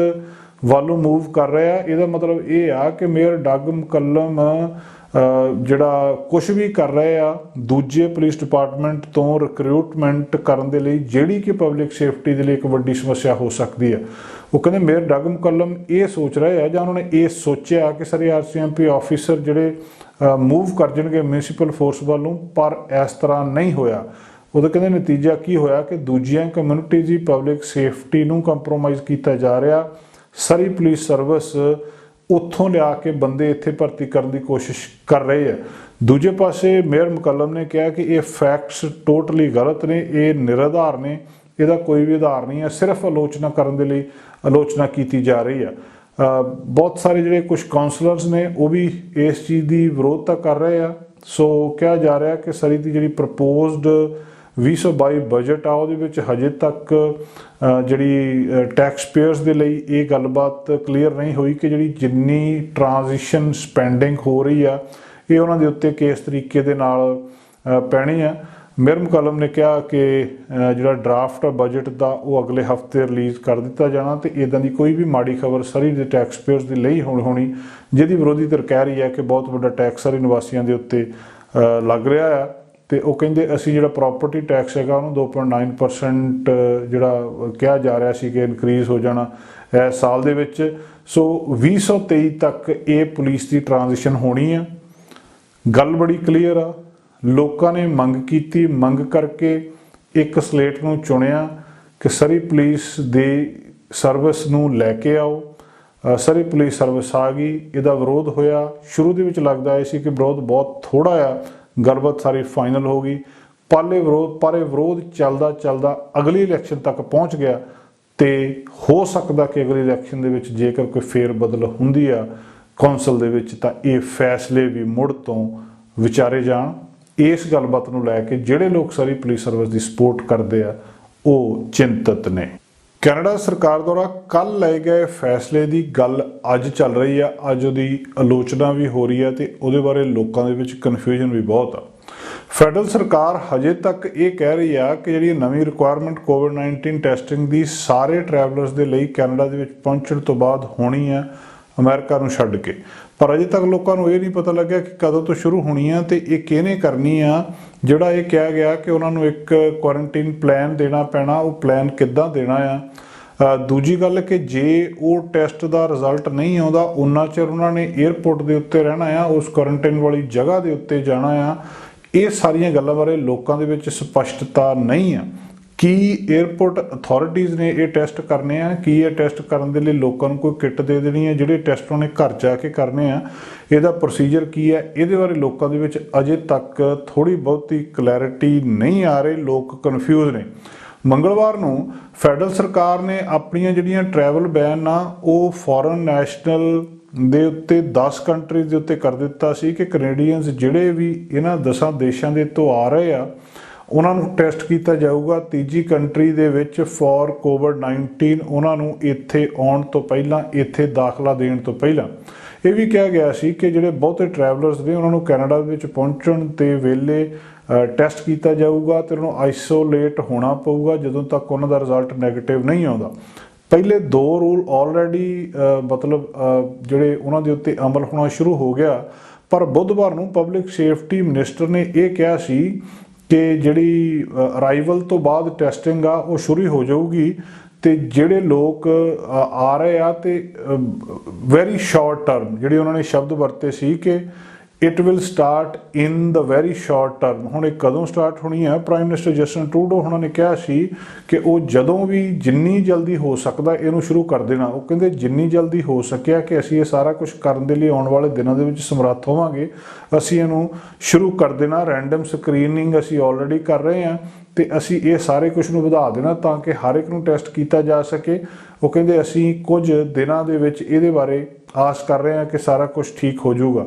ਵੱਲੋਂ ਮੂਵ ਕਰ ਰਹੇ ਆ, ਇਹਦਾ ਮਤਲਬ ਇਹ ਆ ਕਿ ਮੇਅਰ ਡਗ ਮਕੱਲਮ ਜਿਹੜਾ ਕੁਛ ਵੀ ਕਰ ਰਹੇ ਆ ਦੂਜੇ ਪੁਲਿਸ ਡਿਪਾਰਟਮੈਂਟ ਤੋਂ ਰਿਕਰੂਟਮੈਂਟ ਕਰਨ ਦੇ ਲਈ, ਜਿਹੜੀ ਕਿ ਪਬਲਿਕ ਸੇਫਟੀ ਦੇ ਲਈ ਇੱਕ ਵੱਡੀ ਸਮੱਸਿਆ ਹੋ ਸਕਦੀ ਹੈ। ਉਹ ਕਹਿੰਦੇ ਮੇਅਰ ਡਗ ਮਕੱਲਮ ਇਹ ਸੋਚ ਰਹੇ ਆ ਜਾਂ ਉਹਨਾਂ ਨੇ ਇਹ ਸੋਚਿਆ ਕਿ ਸਾਰੇ RCMP ਆਫੀਸਰ ਜਿਹੜੇ ਮੂਵ ਕਰ ਜਾਣਗੇ ਮਿਊਨਿਸਪਲ ਫੋਰਸ ਵੱਲੋਂ, ਪਰ ਇਸ ਤਰ੍ਹਾਂ ਨਹੀਂ ਹੋਇਆ। ਉਹਦਾ ਕਹਿੰਦੇ ਨਤੀਜਾ ਕੀ ਹੋਇਆ ਕਿ ਦੂਜੀਆਂ ਕਮਿਊਨਿਟੀ ਦੀ ਪਬਲਿਕ ਸੇਫਟੀ ਨੂੰ ਕੰਪਰੋਮਾਈਜ਼ ਕੀਤਾ ਜਾ ਰਿਹਾ। ਸਰੀ ਪੁਲਿਸ ਸਰਵਿਸ ਉੱਥੋਂ ਲਿਆ ਕੇ ਬੰਦੇ ਇੱਥੇ ਭਰਤੀ ਕਰਨ ਦੀ ਕੋਸ਼ਿਸ਼ ਕਰ ਰਹੇ ਆ। ਦੂਜੇ ਪਾਸੇ ਮੇਅਰ ਮਕੱਲਮ ਨੇ ਕਿਹਾ ਕਿ ਇਹ ਫੈਕਟਸ ਟੋਟਲੀ ਗਲਤ ਨੇ, ਇਹ ਨਿਰਾਧਾਰ ਨੇ, ਇਹਦਾ ਕੋਈ ਵੀ ਆਧਾਰ ਨਹੀਂ ਹੈ, ਸਿਰਫ ਆਲੋਚਨਾ ਕਰਨ ਦੇ ਲਈ ਆਲੋਚਨਾ ਕੀਤੀ ਜਾ ਰਹੀ ਆ। ਬਹੁਤ ਸਾਰੇ ਜਿਹੜੇ ਕੁਝ ਕਾਉਂਸਲਰਸ ਨੇ ਉਹ ਵੀ ਇਸ ਚੀਜ਼ ਦੀ ਵਿਰੋਧਤਾ ਕਰ ਰਹੇ ਆ। ਸੋ ਕਿਹਾ ਜਾ ਰਿਹਾ ਕਿ ਸਰੀ ਦੀ ਜਿਹੜੀ ਪ੍ਰਪੋਜ਼ਡ 2022 ਬਜਟ ਆ ਉਹਦੇ ਵਿੱਚ ਹਜੇ ਤੱਕ ਜਿਹੜੀ ਟੈਕਸ ਪੇਅਰਸ ਦੇ ਲਈ ਇਹ ਗੱਲਬਾਤ ਕਲੀਅਰ ਨਹੀਂ ਹੋਈ ਕਿ ਜਿਹੜੀ ਜਿੰਨੀ ਟ੍ਰਾਂਜੀਸ਼ਨ ਸਪੈਂਡਿੰਗ ਹੋ ਰਹੀ ਆ ਇਹ ਉਹਨਾਂ ਦੇ ਉੱਤੇ ਕਿਸ ਤਰੀਕੇ ਦੇ ਨਾਲ ਪੈਣੀ ਆ। ਮੇਅਰ ਮਕੱਲਮ ਨੇ ਕਿਹਾ ਕਿ ਜਿਹੜਾ ਡਰਾਫਟ ਬਜਟ ਦਾ ਉਹ ਅਗਲੇ ਹਫ਼ਤੇ ਰਿਲੀਜ਼ ਕਰ ਦਿੱਤਾ ਜਾਣਾ ਤੇ ਇੱਦਾਂ ਦੀ ਕੋਈ ਵੀ ਮਾੜੀ ਖਬਰ ਸਰੀ ਦੇ ਟੈਕਸ ਪੇਅਰਸ ਦੇ ਲਈ ਹੋਣੀ ਜਿਹਦੀ ਵਿਰੋਧੀ ਧਿਰ ਕਹਿ ਰਹੀ ਹੈ ਕਿ ਬਹੁਤ ਵੱਡਾ ਟੈਕਸ ਸਰੀ ਨਿਵਾਸੀਆਂ ਦੇ ਉੱਤੇ ਲੱਗ ਰਿਹਾ ਆ। ਤੇ ਉਹ ਕਹਿੰਦੇ ਅਸੀਂ ਜਿਹੜਾ ਪ੍ਰੋਪਰਟੀ ਟੈਕਸ ਹੈਗਾ ਉਹਨੂੰ 2.9% ਜਿਹੜਾ ਕਿਹਾ ਜਾ ਰਿਹਾ ਸੀ ਕਿ ਇਨਕਰੀਜ਼ ਹੋ ਜਾਣਾ ਇਸ ਸਾਲ ਦੇ ਵਿੱਚ। ਸੋ 2023 ਤੱਕ ਇਹ ਪੁਲਿਸ ਦੀ ਟ੍ਰਾਂਜੀਸ਼ਨ ਹੋਣੀ ਆ। ਗੱਲ ਬੜੀ ਕਲੀਅਰ ਆ, ਲੋਕਾਂ ਨੇ ਮੰਗ ਕੀਤੀ, ਮੰਗ ਕਰਕੇ ਇੱਕ ਸਲੇਟ ਨੂੰ ਚੁਣਿਆ ਕਿ ਸਰੀ ਪੁਲਿਸ ਦੇ ਸਰਵਿਸ ਨੂੰ ਲੈ ਕੇ ਆਓ। ਸਰੀ ਪੁਲਿਸ ਸਰਵਿਸ ਆ ਗਈ, ਇਹਦਾ ਵਿਰੋਧ ਹੋਇਆ। ਸ਼ੁਰੂ ਦੇ ਵਿੱਚ ਲੱਗਦਾ ਇਹ ਸੀ ਕਿ ਵਿਰੋਧ ਬਹੁਤ ਥੋੜ੍ਹਾ ਆ, ਗੱਲਬਾਤ ਸਾਰੀ ਫਾਈਨਲ ਹੋ ਗਈ। ਪਰ ਇਹ ਵਿਰੋਧ ਚੱਲਦਾ ਅਗਲੀ ਇਲੈਕਸ਼ਨ ਤੱਕ ਪਹੁੰਚ ਗਿਆ ਤੇ ਹੋ ਸਕਦਾ ਕਿ ਅਗਲੀ ਇਲੈਕਸ਼ਨ ਦੇ ਵਿੱਚ ਜੇਕਰ ਕੋਈ ਫੇਰ ਬਦਲ ਹੁੰਦੀ ਆ ਕੌਂਸਲ ਦੇ ਵਿੱਚ ਤਾਂ ਇਹ ਫੈਸਲੇ ਵੀ ਮੁੜ ਤੋਂ ਵਿਚਾਰੇ ਜਾਣ। ਇਸ ਗੱਲਬਾਤ ਨੂੰ ਲੈ ਕੇ ਜਿਹੜੇ ਲੋਕ ਸਰੀ ਪੁਲਿਸ ਸਰਵਿਸ ਦੀ ਸਪੋਰਟ ਕਰਦੇ ਆ ਉਹ ਚਿੰਤਤ ਨੇ। ਕੈਨੇਡਾ ਸਰਕਾਰ ਦੁਆਰਾ ਕੱਲ੍ਹ ਲਏ ਗਏ ਫੈਸਲੇ ਦੀ ਗੱਲ ਅੱਜ ਚੱਲ ਰਹੀ ਆ, ਅੱਜ ਉਹਦੀ ਆਲੋਚਨਾ ਵੀ ਹੋ ਰਹੀ ਆ ਤੇ ਉਹਦੇ ਬਾਰੇ ਲੋਕਾਂ ਦੇ ਵਿੱਚ ਕਨਫਿਊਜ਼ਨ ਵੀ ਬਹੁਤ ਆ। ਫੈਡਰਲ ਸਰਕਾਰ ਹਜੇ ਤੱਕ ਇਹ ਕਹਿ ਰਹੀ ਆ ਕਿ ਜਿਹੜੀ ਨਵੀਂ ਰਿਕੁਆਇਰਮੈਂਟ ਕੋਵਿਡ-19 ਟੈਸਟਿੰਗ ਦੀ ਸਾਰੇ ਟਰੈਵਲਰਸ ਦੇ ਲਈ ਕੈਨੇਡਾ ਦੇ ਵਿੱਚ ਪਹੁੰਚਣ ਤੋਂ ਬਾਅਦ ਹੋਣੀ ਆ ਅਮਰੀਕਾ ਨੂੰ ਛੱਡ ਕੇ। ਪਰ ਅਜੇ ਤੱਕ ਲੋਕਾਂ ਨੂੰ ਇਹ ਨਹੀਂ ਪਤਾ ਲੱਗਿਆ ਕਿ ਕਦੋਂ ਤੋਂ ਸ਼ੁਰੂ ਹੋਣੀ ਆ ਤੇ ਇਹ ਕਿਹਨੇ ਕਰਨੀ ਆ। ਜਿਹੜਾ ਇਹ ਕਿਹਾ ਗਿਆ ਕਿ ਉਹਨਾਂ ਨੂੰ ਇੱਕ ਕੁਆਰੰਟਾਈਨ ਪਲਾਨ ਦੇਣਾ ਪੈਣਾ, ਉਹ ਪਲਾਨ ਕਿੱਦਾਂ ਦੇਣਾ ਆ। ਦੂਜੀ ਗੱਲ ਕਿ ਜੇ ਉਹ ਟੈਸਟ ਦਾ ਰਿਜ਼ਲਟ ਨਹੀਂ ਆਉਂਦਾ ਉਨਾ ਚਿਰ ਉਹਨਾਂ ਨੇ ਏਅਰਪੋਰਟ ਦੇ ਉੱਤੇ ਰਹਿਣਾ ਆ, ਉਸ ਕੁਆਰੰਟਾਈਨ ਵਾਲੀ ਜਗ੍ਹਾ ਦੇ ਉੱਤੇ ਜਾਣਾ ਆ। ਇਹ ਸਾਰੀਆਂ ਗੱਲਾਂ ਬਾਰੇ ਲੋਕਾਂ ਦੇ ਵਿੱਚ ਸਪਸ਼ਟਤਾ ਨਹੀਂ ਆ। ਕੀ ਏਅਰਪੋਰਟ ਅਥਾਰਟੀਜ਼ ਨੇ ਇਹ ਟੈਸਟ ਕਰਨੇ ਆ? ਕੀ ਇਹ ਟੈਸਟ ਕਰਨ ਦੇ ਲਈ ਲੋਕਾਂ ਨੂੰ ਕੋਈ ਕਿੱਟ ਦੇ ਦੇਣੀ ਹੈ? ਜਿਹੜੇ ਟੈਸਟ ਉਹਨੇ ਘਰ ਜਾ ਕੇ ਕਰਨੇ ਆ, ਇਹਦਾ ਪ੍ਰੋਸੀਜਰ ਕੀ ਹੈ? ਇਹਦੇ ਬਾਰੇ ਲੋਕਾਂ ਦੇ ਵਿੱਚ ਅਜੇ ਤੱਕ ਥੋੜ੍ਹੀ ਬਹੁਤੀ ਕਲੈਰਿਟੀ ਨਹੀਂ ਆ ਰਹੀ। ਲੋਕ ਕਨਫਿਊਜ਼ ਨੇ। ਮੰਗਲਵਾਰ ਨੂੰ ਫੈਡਰਲ ਸਰਕਾਰ ਨੇ ਆਪਣੀਆਂ ਜਿਹੜੀਆਂ ਟਰੈਵਲ ਬੈਨ ਆ ਉਹ ਫੋਰਨ ਨੈਸ਼ਨਲ ਦੇ ਉੱਤੇ 10 ਕੰਟਰੀਜ਼ ਦੇ ਉੱਤੇ ਕਰ ਦਿੱਤਾ ਸੀ ਕਿ ਕੈਨੇਡੀਅਨਸ ਜਿਹੜੇ ਵੀ ਇਹਨਾਂ 10 ਦੇਸ਼ਾਂ ਦੇ ਤੋਂ ਆ ਰਹੇ ਆ ਉਹਨਾਂ ਨੂੰ ਟੈਸਟ ਕੀਤਾ ਜਾਊਗਾ ਤੀਜੀ ਕੰਟਰੀ ਦੇ ਵਿੱਚ ਫॉर ਕੋਵਿਡ-19 ਉਹਨਾਂ ਨੂੰ ਇੱਥੇ ਆਉਣ ਤੋਂ ਪਹਿਲਾਂ, ਇੱਥੇ ਦਾਖਲਾ ਦੇਣ ਤੋਂ ਪਹਿਲਾਂ। ਇਹ ਵੀ ਕਿਹਾ ਗਿਆ ਸੀ ਕਿ ਜਿਹੜੇ ਬਹੁਤੇ ਟਰੈਵਲਰਸ ਨੇ ਉਹਨਾਂ ਨੂੰ ਕੈਨੇਡਾ ਵਿੱਚ ਪਹੁੰਚਣ ਦੇ ਵੇਲੇ ਟੈਸਟ ਕੀਤਾ ਜਾਊਗਾ ਤੇ ਉਹਨਾਂ ਨੂੰ ਆਈਸੋਲੇਟ ਹੋਣਾ ਪਊਗਾ ਜਦੋਂ ਤੱਕ ਉਹਨਾਂ ਦਾ ਰਿਜ਼ਲਟ ਨੈਗੇਟਿਵ ਨਹੀਂ ਆਉਂਦਾ। ਪਹਿਲੇ 2 ਰੂਲ ਆਲਰੇਡੀ ਮਤਲਬ ਜਿਹੜੇ ਉਹਨਾਂ ਦੇ ਉੱਤੇ ਅਮਲ ਹੋਣਾ ਸ਼ੁਰੂ ਹੋ ਗਿਆ। ਪਰ ਬੁੱਧਵਾਰ ਨੂੰ ਪਬਲਿਕ ਸੇਫਟੀ ਮਿਨਿਸਟਰ ਨੇ ਇਹ ਕਿਹਾ ਸੀ ਕਿ ਜਿਹੜੀ ਅਰਾਈਵਲ ਤੋਂ ਬਾਅਦ ਟੈਸਟਿੰਗ ਆ ਉਹ ਸ਼ੁਰੂ ਹੋ ਜਾਊਗੀ ਤੇ ਜਿਹੜੇ ਲੋਕ ਆ ਰਹੇ ਆ ਤੇ ਵੈਰੀ ਸ਼ਾਰਟ ਟਰਮ, ਜਿਹੜੇ ਉਹਨਾਂ ਨੇ ਸ਼ਬਦ ਵਰਤੇ ਸੀ ਕਿ it will start in the very short term. ਹੁਣ ਇਹ ਕਦੋਂ ਸਟਾਰਟ ਹੋਣੀ ਹੈ? ਪ੍ਰਾਈਮ ਮਿਨਿਸਟਰ ਜਸਟਿਨ ਟਰੂਡੋ ਉਹਨਾਂ ਨੇ ਕਿਹਾ ਸੀ ਕਿ ਉਹ ਜਦੋਂ ਵੀ ਜਿੰਨੀ ਜਲਦੀ ਹੋ ਸਕਦਾ ਇਹਨੂੰ ਸ਼ੁਰੂ ਕਰ ਦੇਣਾ। ਉਹ ਕਹਿੰਦੇ ਜਿੰਨੀ ਜਲਦੀ ਹੋ ਸਕਿਆ ਕਿ ਅਸੀਂ ਇਹ ਸਾਰਾ ਕੁਝ ਕਰਨ ਦੇ ਲਈ ਆਉਣ ਵਾਲੇ ਦਿਨਾਂ ਦੇ ਵਿੱਚ ਸਮਰੱਥ ਹੋਵਾਂਗੇ, ਅਸੀਂ ਇਹਨੂੰ ਸ਼ੁਰੂ ਕਰ ਦੇਣਾ। ਰੈਂਡਮ ਸਕਰੀਨਿੰਗ ਅਸੀਂ ਆਲਰੇਡੀ ਕਰ ਰਹੇ ਹਾਂ ਤੇ ਅਸੀਂ ਇਹ ਸਾਰੇ ਕੁਝ ਨੂੰ ਵਧਾ ਦੇਣਾ ਤਾਂ ਕਿ ਹਰ ਇੱਕ ਨੂੰ ਟੈਸਟ ਕੀਤਾ ਜਾ ਸਕੇ। ਉਹ ਕਹਿੰਦੇ ਅਸੀਂ ਕੁਝ ਦਿਨਾਂ ਦੇ ਵਿੱਚ ਇਹਦੇ ਬਾਰੇ ਆਸ ਕਰ ਰਹੇ ਹਾਂ ਕਿ ਸਾਰਾ ਕੁਝ ਠੀਕ ਹੋ ਜਾਊਗਾ।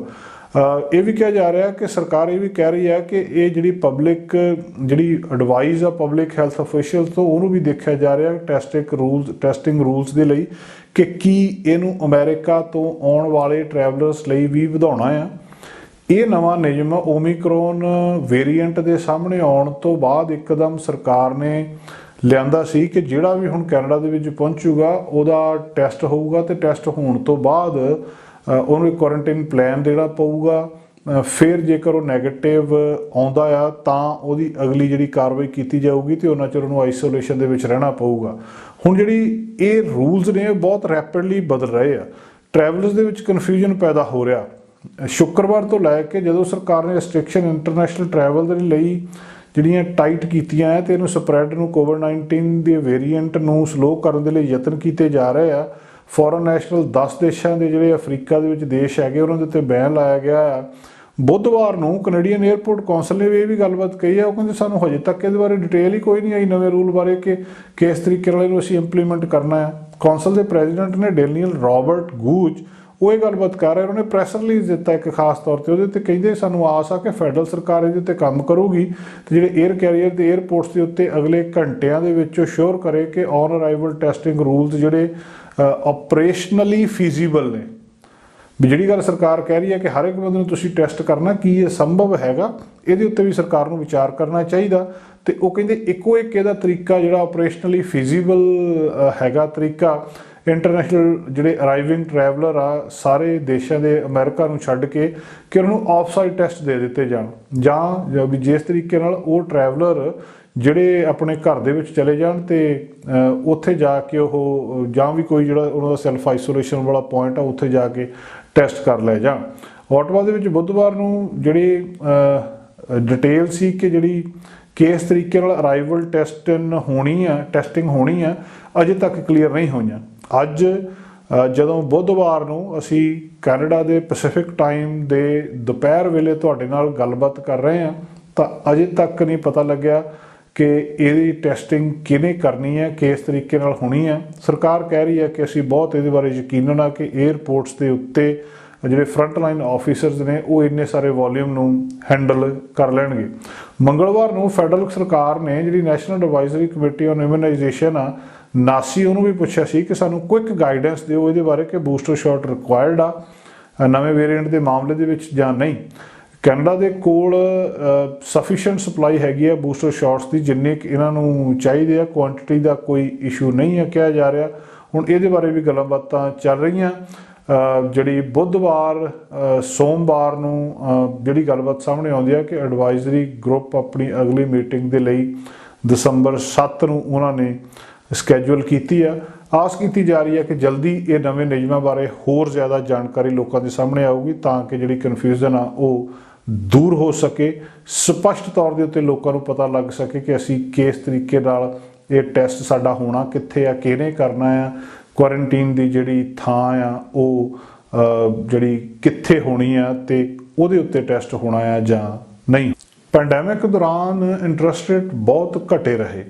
ਇਹ ਵੀ ਕਿਹਾ ਜਾ ਰਿਹਾ ਕਿ ਸਰਕਾਰ ਇਹ ਵੀ ਕਹਿ ਰਹੀ ਹੈ ਕਿ ਇਹ ਜਿਹੜੀ ਪਬਲਿਕ ਜਿਹੜੀ ਐਡਵਾਈਸ ਆ ਪਬਲਿਕ ਹੈਲਥ ਅਫੀਸ਼ੀਅਲਸ ਤੋਂ ਉਹਨੂੰ ਵੀ ਦੇਖਿਆ ਜਾ ਰਿਹਾ ਟੈਸਟਿੰਗ ਰੂਲਸ ਦੇ ਲਈ ਕਿ ਕੀ ਇਹਨੂੰ ਅਮਰੀਕਾ ਤੋਂ ਆਉਣ ਵਾਲੇ ਟਰੈਵਲਰਸ ਲਈ ਵੀ ਵਧਾਉਣਾ ਆ। ਇਹ ਨਵਾਂ ਨਿਯਮ ਓਮਿਕਰੋਨ ਵੇਰੀਐਂਟ ਦੇ ਸਾਹਮਣੇ ਆਉਣ ਤੋਂ ਬਾਅਦ ਇੱਕਦਮ ਸਰਕਾਰ ਨੇ ਲਿਆਂਦਾ ਸੀ ਕਿ ਜਿਹੜਾ ਵੀ ਹੁਣ ਕੈਨੇਡਾ ਦੇ ਵਿੱਚ ਪਹੁੰਚੂਗਾ ਉਹਦਾ ਟੈਸਟ ਹੋਊਗਾ ਤੇ ਟੈਸਟ ਹੋਣ ਤੋਂ ਬਾਅਦ ਉਹਨੂੰ ਇੱਕ ਕੁਆਰੰਟਾਈਨ ਪਲਾਨ ਦੇਣਾ ਪਊਗਾ। ਫਿਰ ਜੇਕਰ ਉਹ ਨੈਗੇਟਿਵ ਆਉਂਦਾ ਆ ਤਾਂ ਉਹਦੀ ਅਗਲੀ ਜਿਹੜੀ ਕਾਰਵਾਈ ਕੀਤੀ ਜਾਊਗੀ ਤੇ ਉਹਨਾਂ ਚਿਰ ਉਹਨੂੰ ਆਈਸੋਲੇਸ਼ਨ ਦੇ ਵਿੱਚ ਰਹਿਣਾ ਪਊਗਾ। ਹੁਣ ਜਿਹੜੀ ਇਹ ਰੂਲਸ ਨੇ ਬਹੁਤ ਰੈਪਿਡਲੀ ਬਦਲ ਰਹੇ ਆ। ਟਰੈਵਲਰਸ ਦੇ ਵਿੱਚ ਕਨਫਿਊਜ਼ਨ ਪੈਦਾ ਹੋ ਰਿਹਾ। ਸ਼ੁੱਕਰਵਾਰ ਤੋਂ ਲੈ ਕੇ ਜਦੋਂ ਸਰਕਾਰ ਨੇ ਰੈਸਟ੍ਰਿਕਸ਼ਨ ਇੰਟਰਨੈਸ਼ਨਲ ਟਰੈਵਲ ਦੇ ਲਈ ਜਿਹੜੀਆਂ ਟਾਈਟ ਕੀਤੀਆਂ ਹੈ ਤੇ ਇਹਨੂੰ ਸਪਰੈਡ ਨੂੰ ਕੋਵਿਡ-19 ਦੇ ਵੇਰੀਐਂਟ ਨੂੰ ਸਲੋ ਕਰਨ ਦੇ ਲਈ ਯਤਨ ਕੀਤੇ ਜਾ ਰਹੇ ਆ। ਫੋਰਨ ਨੈਸ਼ਨਲ 10 ਦੇਸ਼ਾਂ ਦੇ ਜਿਹੜੇ ਅਫਰੀਕਾ ਦੇ ਵਿੱਚ ਦੇਸ਼ ਹੈਗੇ ਉਹਨਾਂ ਦੇ ਉੱਤੇ ਬੈਨ ਲਾਇਆ ਗਿਆ ਆ। ਬੁੱਧਵਾਰ ਨੂੰ ਕੈਨੇਡੀਅਨ ਏਅਰਪੋਰਟ ਕੌਂਸਲ ਨੇ ਵੀ ਇਹ ਵੀ ਗੱਲਬਾਤ ਕਹੀ ਹੈ। ਉਹ ਕਹਿੰਦੇ ਸਾਨੂੰ ਹਜੇ ਤੱਕ ਇਹਦੇ ਬਾਰੇ ਡਿਟੇਲ ਹੀ ਕੋਈ ਨਹੀਂ ਆਈ ਨਵੇਂ ਰੂਲ ਬਾਰੇ ਕਿ ਕਿਸ ਤਰੀਕੇ ਨਾਲ ਇਹਨੂੰ ਅਸੀਂ ਇੰਪਲੀਮੈਂਟ ਕਰਨਾ ਹੈ। ਕੌਂਸਲ ਦੇ ਪ੍ਰੈਜ਼ੀਡੈਂਟ ਨੇ ਡੈਨੀਅਲ ਰੋਬਰਟ ਗੂਚ ਉਹ ਇਹ ਗੱਲਬਾਤ ਕਰ ਰਹੇ। ਉਹਨੇ ਪ੍ਰੈਸ ਰਿਲੀਜ਼ ਦਿੱਤਾ ਇੱਕ ਖਾਸ ਤੌਰ ਤੇ, ਉਹਦੇ 'ਤੇ ਕਹਿੰਦੇ ਸਾਨੂੰ ਆਸ ਆ ਕਿ ਫੈਡਰਲ ਸਰਕਾਰ ਇਹਦੇ ਉੱਤੇ ਕੰਮ ਕਰੂਗੀ ਤੇ ਜਿਹੜੇ ਏਅਰ ਕੈਰੀਅਰ ਤੇ ਏਅਰਪੋਰਟਸ ਦੇ ਉੱਤੇ ਅਗਲੇ ਘੰਟਿਆਂ ਦੇ ਵਿੱਚ ਸ਼ੋਰ ਕਰੇ ਕਿ ਔਨ ਅਰਾਈਵਲ ਟੈਸਟਿੰਗ ਰੂਲਸ ਜਿਹੜੇ ਆਪਰੇਸ਼ਨਲੀ ਫੀਜ਼ੀਬਲ ਨੇ। ਵੀ ਜਿਹੜੀ ਗੱਲ ਸਰਕਾਰ ਕਹਿ ਰਹੀ ਹੈ ਕਿ ਹਰ ਇੱਕ ਬੰਦੇ ਨੂੰ ਤੁਸੀਂ ਟੈਸਟ ਕਰਨਾ, ਕੀ ਇਹ ਸੰਭਵ ਹੈਗਾ? ਇਹਦੇ ਉੱਤੇ ਵੀ ਸਰਕਾਰ ਨੂੰ ਵਿਚਾਰ ਕਰਨਾ ਚਾਹੀਦਾ। ਤੇ ਉਹ ਕਹਿੰਦੇ ਇੱਕੋ ਇੱਕ ਇਹਦਾ ਤਰੀਕਾ ਜਿਹੜਾ ਆਪਰੇਸ਼ਨਲੀ ਫੀਜ਼ੀਬਲ ਹੈਗਾ ਤਰੀਕਾ, ਇੰਟਰਨੈਸ਼ਨਲ ਜਿਹੜੇ ਅਰਾਈਵਿੰਗ ਟਰੈਵਲਰ ਆ ਸਾਰੇ ਦੇਸ਼ਾਂ ਦੇ ਅਮਰੀਕਾ ਨੂੰ ਛੱਡ ਕੇ ਕਿ ਉਹਨਾਂ ਨੂੰ ਆਫ ਸਾਈਟ ਟੈਸਟ ਦੇ ਦਿੱਤੇ ਜਾਣ, ਜਾਂ ਵੀ ਜਿਸ ਤਰੀਕੇ ਨਾਲ ਉਹ ਟਰੈਵਲਰ ਜਿਹੜੇ ਆਪਣੇ ਘਰ ਦੇ ਵਿੱਚ ਚਲੇ ਜਾਣ ਤੇ ਉੱਥੇ ਜਾ ਕੇ ਉਹ ਜਾਂ ਵੀ ਕੋਈ ਜਿਹੜਾ ਉਹਨਾਂ ਦਾ ਸੈਲਫ ਆਈਸੋਲੇਸ਼ਨ ਵਾਲਾ ਪੁਆਇੰਟ ਆ ਉੱਥੇ ਜਾ ਕੇ ਟੈਸਟ ਕਰ ਲੈ ਜਾਣ। ਆਟਵਾ ਦੇ ਵਿੱਚ ਬੁੱਧਵਾਰ ਨੂੰ ਜਿਹੜੀ ਡਿਟੇਲ ਸੀ ਕਿ ਜਿਹੜੀ ਕਿਸ ਤਰੀਕੇ ਨਾਲ ਅਰਾਈਵਲ ਟੈਸਟਿੰਗ ਹੋਣੀ ਆ ਅਜੇ ਤੱਕ ਕਲੀਅਰ ਨਹੀਂ ਹੋਈਆਂ। ਅੱਜ ਜਦੋਂ ਬੁੱਧਵਾਰ ਨੂੰ ਅਸੀਂ ਕੈਨੇਡਾ ਦੇ ਪੈਸੀਫਿਕ ਟਾਈਮ ਦੇ ਦੁਪਹਿਰ ਵੇਲੇ ਤੁਹਾਡੇ ਨਾਲ ਗੱਲਬਾਤ ਕਰ ਰਹੇ ਹਾਂ ਤਾਂ ਅਜੇ ਤੱਕ ਨਹੀਂ ਪਤਾ ਲੱਗਿਆ ਕਿ ਇਹਦੀ ਟੈਸਟਿੰਗ ਕਿਹਨੇ ਕਰਨੀ ਹੈ, ਕਿਸ ਤਰੀਕੇ ਨਾਲ ਹੋਣੀ ਹੈ। ਸਰਕਾਰ ਕਹਿ ਰਹੀ ਹੈ ਕਿ ਅਸੀਂ ਬਹੁਤ ਇਹਦੇ ਬਾਰੇ ਯਕੀਨਨ ਆ ਕਿ ਏਅਰਪੋਰਟਸ ਦੇ ਉੱਤੇ ਜਿਹੜੇ ਫਰੰਟ ਲਾਈਨ ਆਫੀਸਰਸ ਨੇ ਉਹ ਇੰਨੇ ਸਾਰੇ ਵੋਲੀਅਮ ਨੂੰ ਹੈਂਡਲ ਕਰ ਲੈਣਗੇ। ਮੰਗਲਵਾਰ ਨੂੰ ਫੈਡਰਲ ਸਰਕਾਰ ਨੇ ਜਿਹੜੀ national advisory committee on immunisation ਆ ਨਾਸੀ ਉਹਨੂੰ ਵੀ ਪੁੱਛਿਆ ਸੀ ਕਿ ਸਾਨੂੰ ਕੁਇਕ ਗਾਈਡੈਂਸ ਦਿਓ ਇਹਦੇ ਬਾਰੇ ਕਿ ਬੂਸਟਰ ਸ਼ਾਟ ਰਿਕੁਆਇਰਡ ਆ ਨਵੇਂ ਵੇਰੀਐਂਟ ਦੇ ਮਾਮਲੇ ਦੇ ਵਿੱਚ ਜਾਂ ਨਹੀਂ। ਕੈਨੇਡਾ ਦੇ ਕੋਲ ਸਫੀਸ਼ੀਐਂਟ ਸਪਲਾਈ ਹੈਗੀ ਆ ਬੂਸਟਰ ਸ਼ਾਟਸ ਦੀ, ਜਿੰਨੇ ਕਿ ਇਹਨਾਂ ਨੂੰ ਚਾਹੀਦੇ ਆ। ਕੁਆਂਟਿਟੀ ਦਾ ਕੋਈ ਇਸ਼ੂ ਨਹੀਂ ਹੈ ਕਿਹਾ ਜਾ ਰਿਹਾ। ਹੁਣ ਇਹਦੇ ਬਾਰੇ ਵੀ ਗੱਲਾਂ ਬਾਤਾਂ ਚੱਲ ਰਹੀਆਂ। ਜਿਹੜੀ ਬੁੱਧਵਾਰ ਸੋਮਵਾਰ ਨੂੰ ਜਿਹੜੀ ਗੱਲਬਾਤ ਸਾਹਮਣੇ ਆਉਂਦੀ ਹੈ ਕਿ ਐਡਵਾਈਜ਼ਰੀ ਗਰੁੱਪ ਆਪਣੀ ਅਗਲੀ ਮੀਟਿੰਗ ਦੇ ਲਈ ਦਸੰਬਰ 7 ਨੂੰ ਉਹਨਾਂ ਨੇ ਸਕੈਜੂਲ ਕੀਤੀ ਆ। ਆਸ ਕੀਤੀ ਜਾ ਰਹੀ ਹੈ ਕਿ ਜਲਦੀ ਇਹ ਨਵੇਂ ਨਿਯਮਾਂ ਬਾਰੇ ਹੋਰ ਜ਼ਿਆਦਾ ਜਾਣਕਾਰੀ ਲੋਕਾਂ ਦੇ ਸਾਹਮਣੇ ਆਊਗੀ, ਤਾਂ ਕਿ ਜਿਹੜੀ ਕਨਫਿਊਜ਼ਨ ਆ ਉਹ ਦੂਰ ਹੋ ਸਕੇ। ਸਪਸ਼ਟ ਤੌਰ ਦੇ ਉੱਤੇ ਲੋਕਾਂ ਨੂੰ ਪਤਾ ਲੱਗ ਸਕੇ ਕਿ ਅਸੀਂ ਕਿਸ ਤਰੀਕੇ ਨਾਲ ਇਹ ਟੈਸਟ ਸਾਡਾ ਹੋਣਾ ਕਿੱਥੇ ਆ, ਕਿਹਨੇ ਕਰਨਾ ਆ, ਕੁਆਰੰਟੀਨ ਦੀ ਜਿਹੜੀ ਥਾਂ ਆ ਉਹ ਜਿਹੜੀ ਕਿੱਥੇ ਹੋਣੀ ਆ ਤੇ ਉਹਦੇ ਉੱਤੇ ਟੈਸਟ ਹੋਣਾ ਆ ਜਾਂ ਨਹੀਂ। ਪੈਂਡੈਮਿਕ ਦੌਰਾਨ ਇੰਟਰਸਟ ਰੇਟ ਬਹੁਤ ਘਟੇ ਰਹੇ।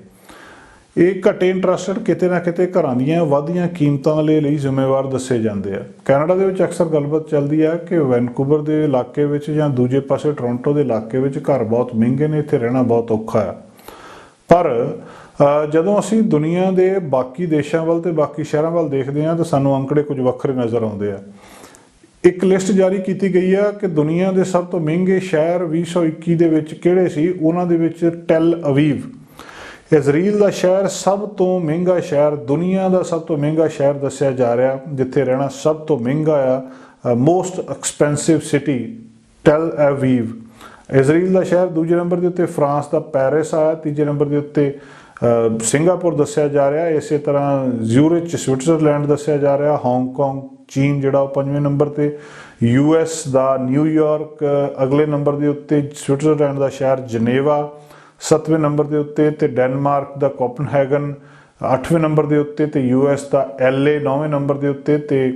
ਇਹ ਘਟੇ ਇੰਟਰਸਟ ਰੇਟ ਕਿਤੇ ਨਾ ਕਿਤੇ ਘਰਾਂ ਦੀਆਂ ਵੱਧਦੀਆਂ ਕੀਮਤਾਂ ਲਈ ਜ਼ਿੰਮੇਵਾਰ ਦੱਸੇ ਜਾਂਦੇ ਆ। ਕੈਨੇਡਾ ਦੇ ਵਿੱਚ ਅਕਸਰ ਗੱਲਬਾਤ ਚੱਲਦੀ ਆ ਕਿ ਵੈਨਕੂਵਰ ਦੇ ਇਲਾਕੇ ਵਿੱਚ ਜਾਂ ਦੂਜੇ ਪਾਸੇ ਟੋਰਾਂਟੋ ਦੇ ਇਲਾਕੇ ਵਿੱਚ ਘਰ ਬਹੁਤ ਮਹਿੰਗੇ ਨੇ, ਇੱਥੇ ਰਹਿਣਾ ਬਹੁਤ ਔਖਾ ਆ। ਪਰ ਜਦੋਂ ਅਸੀਂ ਦੁਨੀਆ ਦੇ ਬਾਕੀ ਦੇਸ਼ਾਂ ਵੱਲ ਤੇ ਬਾਕੀ ਸ਼ਹਿਰਾਂ ਵੱਲ ਦੇਖਦੇ ਹਾਂ ਤਾਂ ਸਾਨੂੰ ਅੰਕੜੇ ਕੁਝ ਵੱਖਰੇ ਨਜ਼ਰ ਆਉਂਦੇ ਆ। ਇੱਕ ਲਿਸਟ ਜਾਰੀ ਕੀਤੀ ਗਈ ਆ ਕਿ ਦੁਨੀਆ ਦੇ ਸਭ ਤੋਂ ਮਹਿੰਗੇ ਸ਼ਹਿਰ 2021 ਦੇ ਵਿੱਚ ਕਿਹੜੇ ਸੀ। ਉਹਨਾਂ ਦੇ ਵਿੱਚ ਟੈਲ ਅਵੀਵ, ਇਜ਼ਰਾਈਲ ਦਾ ਸ਼ਹਿਰ, ਸਭ ਤੋਂ ਮਹਿੰਗਾ ਸ਼ਹਿਰ, ਦੁਨੀਆ ਦਾ ਸਭ ਤੋਂ ਮਹਿੰਗਾ ਸ਼ਹਿਰ ਦੱਸਿਆ ਜਾ ਰਿਹਾ, ਜਿੱਥੇ ਰਹਿਣਾ ਸਭ ਤੋਂ ਮਹਿੰਗਾ ਆ। ਮੋਸਟ ਐਕਸਪੈਂਸਿਵ ਸਿਟੀ ਟੈਲ ਅਵੀਵ, ਇਜ਼ਰਾਈਲ ਦਾ ਸ਼ਹਿਰ। ਦੂਜੇ ਨੰਬਰ ਦੇ ਉੱਤੇ ਫਰਾਂਸ ਦਾ ਪੈਰਿਸ ਆਇਆ। ਤੀਜੇ ਨੰਬਰ ਦੇ ਉੱਤੇ ਸਿੰਗਾਪੁਰ ਦੱਸਿਆ ਜਾ ਰਿਹਾ। ਇਸੇ ਤਰ੍ਹਾਂ ਜ਼ਿਊਰਿਚ ਸਵਿਟਜ਼ਰਲੈਂਡ ਦੱਸਿਆ ਜਾ ਰਿਹਾ। ਹਾਂਗਕਾਂਗ ਚੀਨ ਜਿਹੜਾ ਉਹ 5ਵੇਂ ਨੰਬਰ ਤੇ। US ਦਾ ਨਿਊਯਾਰਕ ਅਗਲੇ ਨੰਬਰ ਦੇ ਉੱਤੇ। ਸਵਿਟਜ਼ਰਲੈਂਡ ਦਾ ਸ਼ਹਿਰ ਜਨੇਵਾ 7ਵੇਂ ਨੰਬਰ ਦੇ ਉੱਤੇ ਤੇ ਡੈਨਮਾਰਕ ਦਾ ਕੋਪਨਹੈਗਨ 8ਵੇਂ ਨੰਬਰ ਦੇ ਉੱਤੇ ਤੇ US ਦਾ LA 9ਵੇਂ ਨੰਬਰ ਦੇ ਉੱਤੇ ਤੇ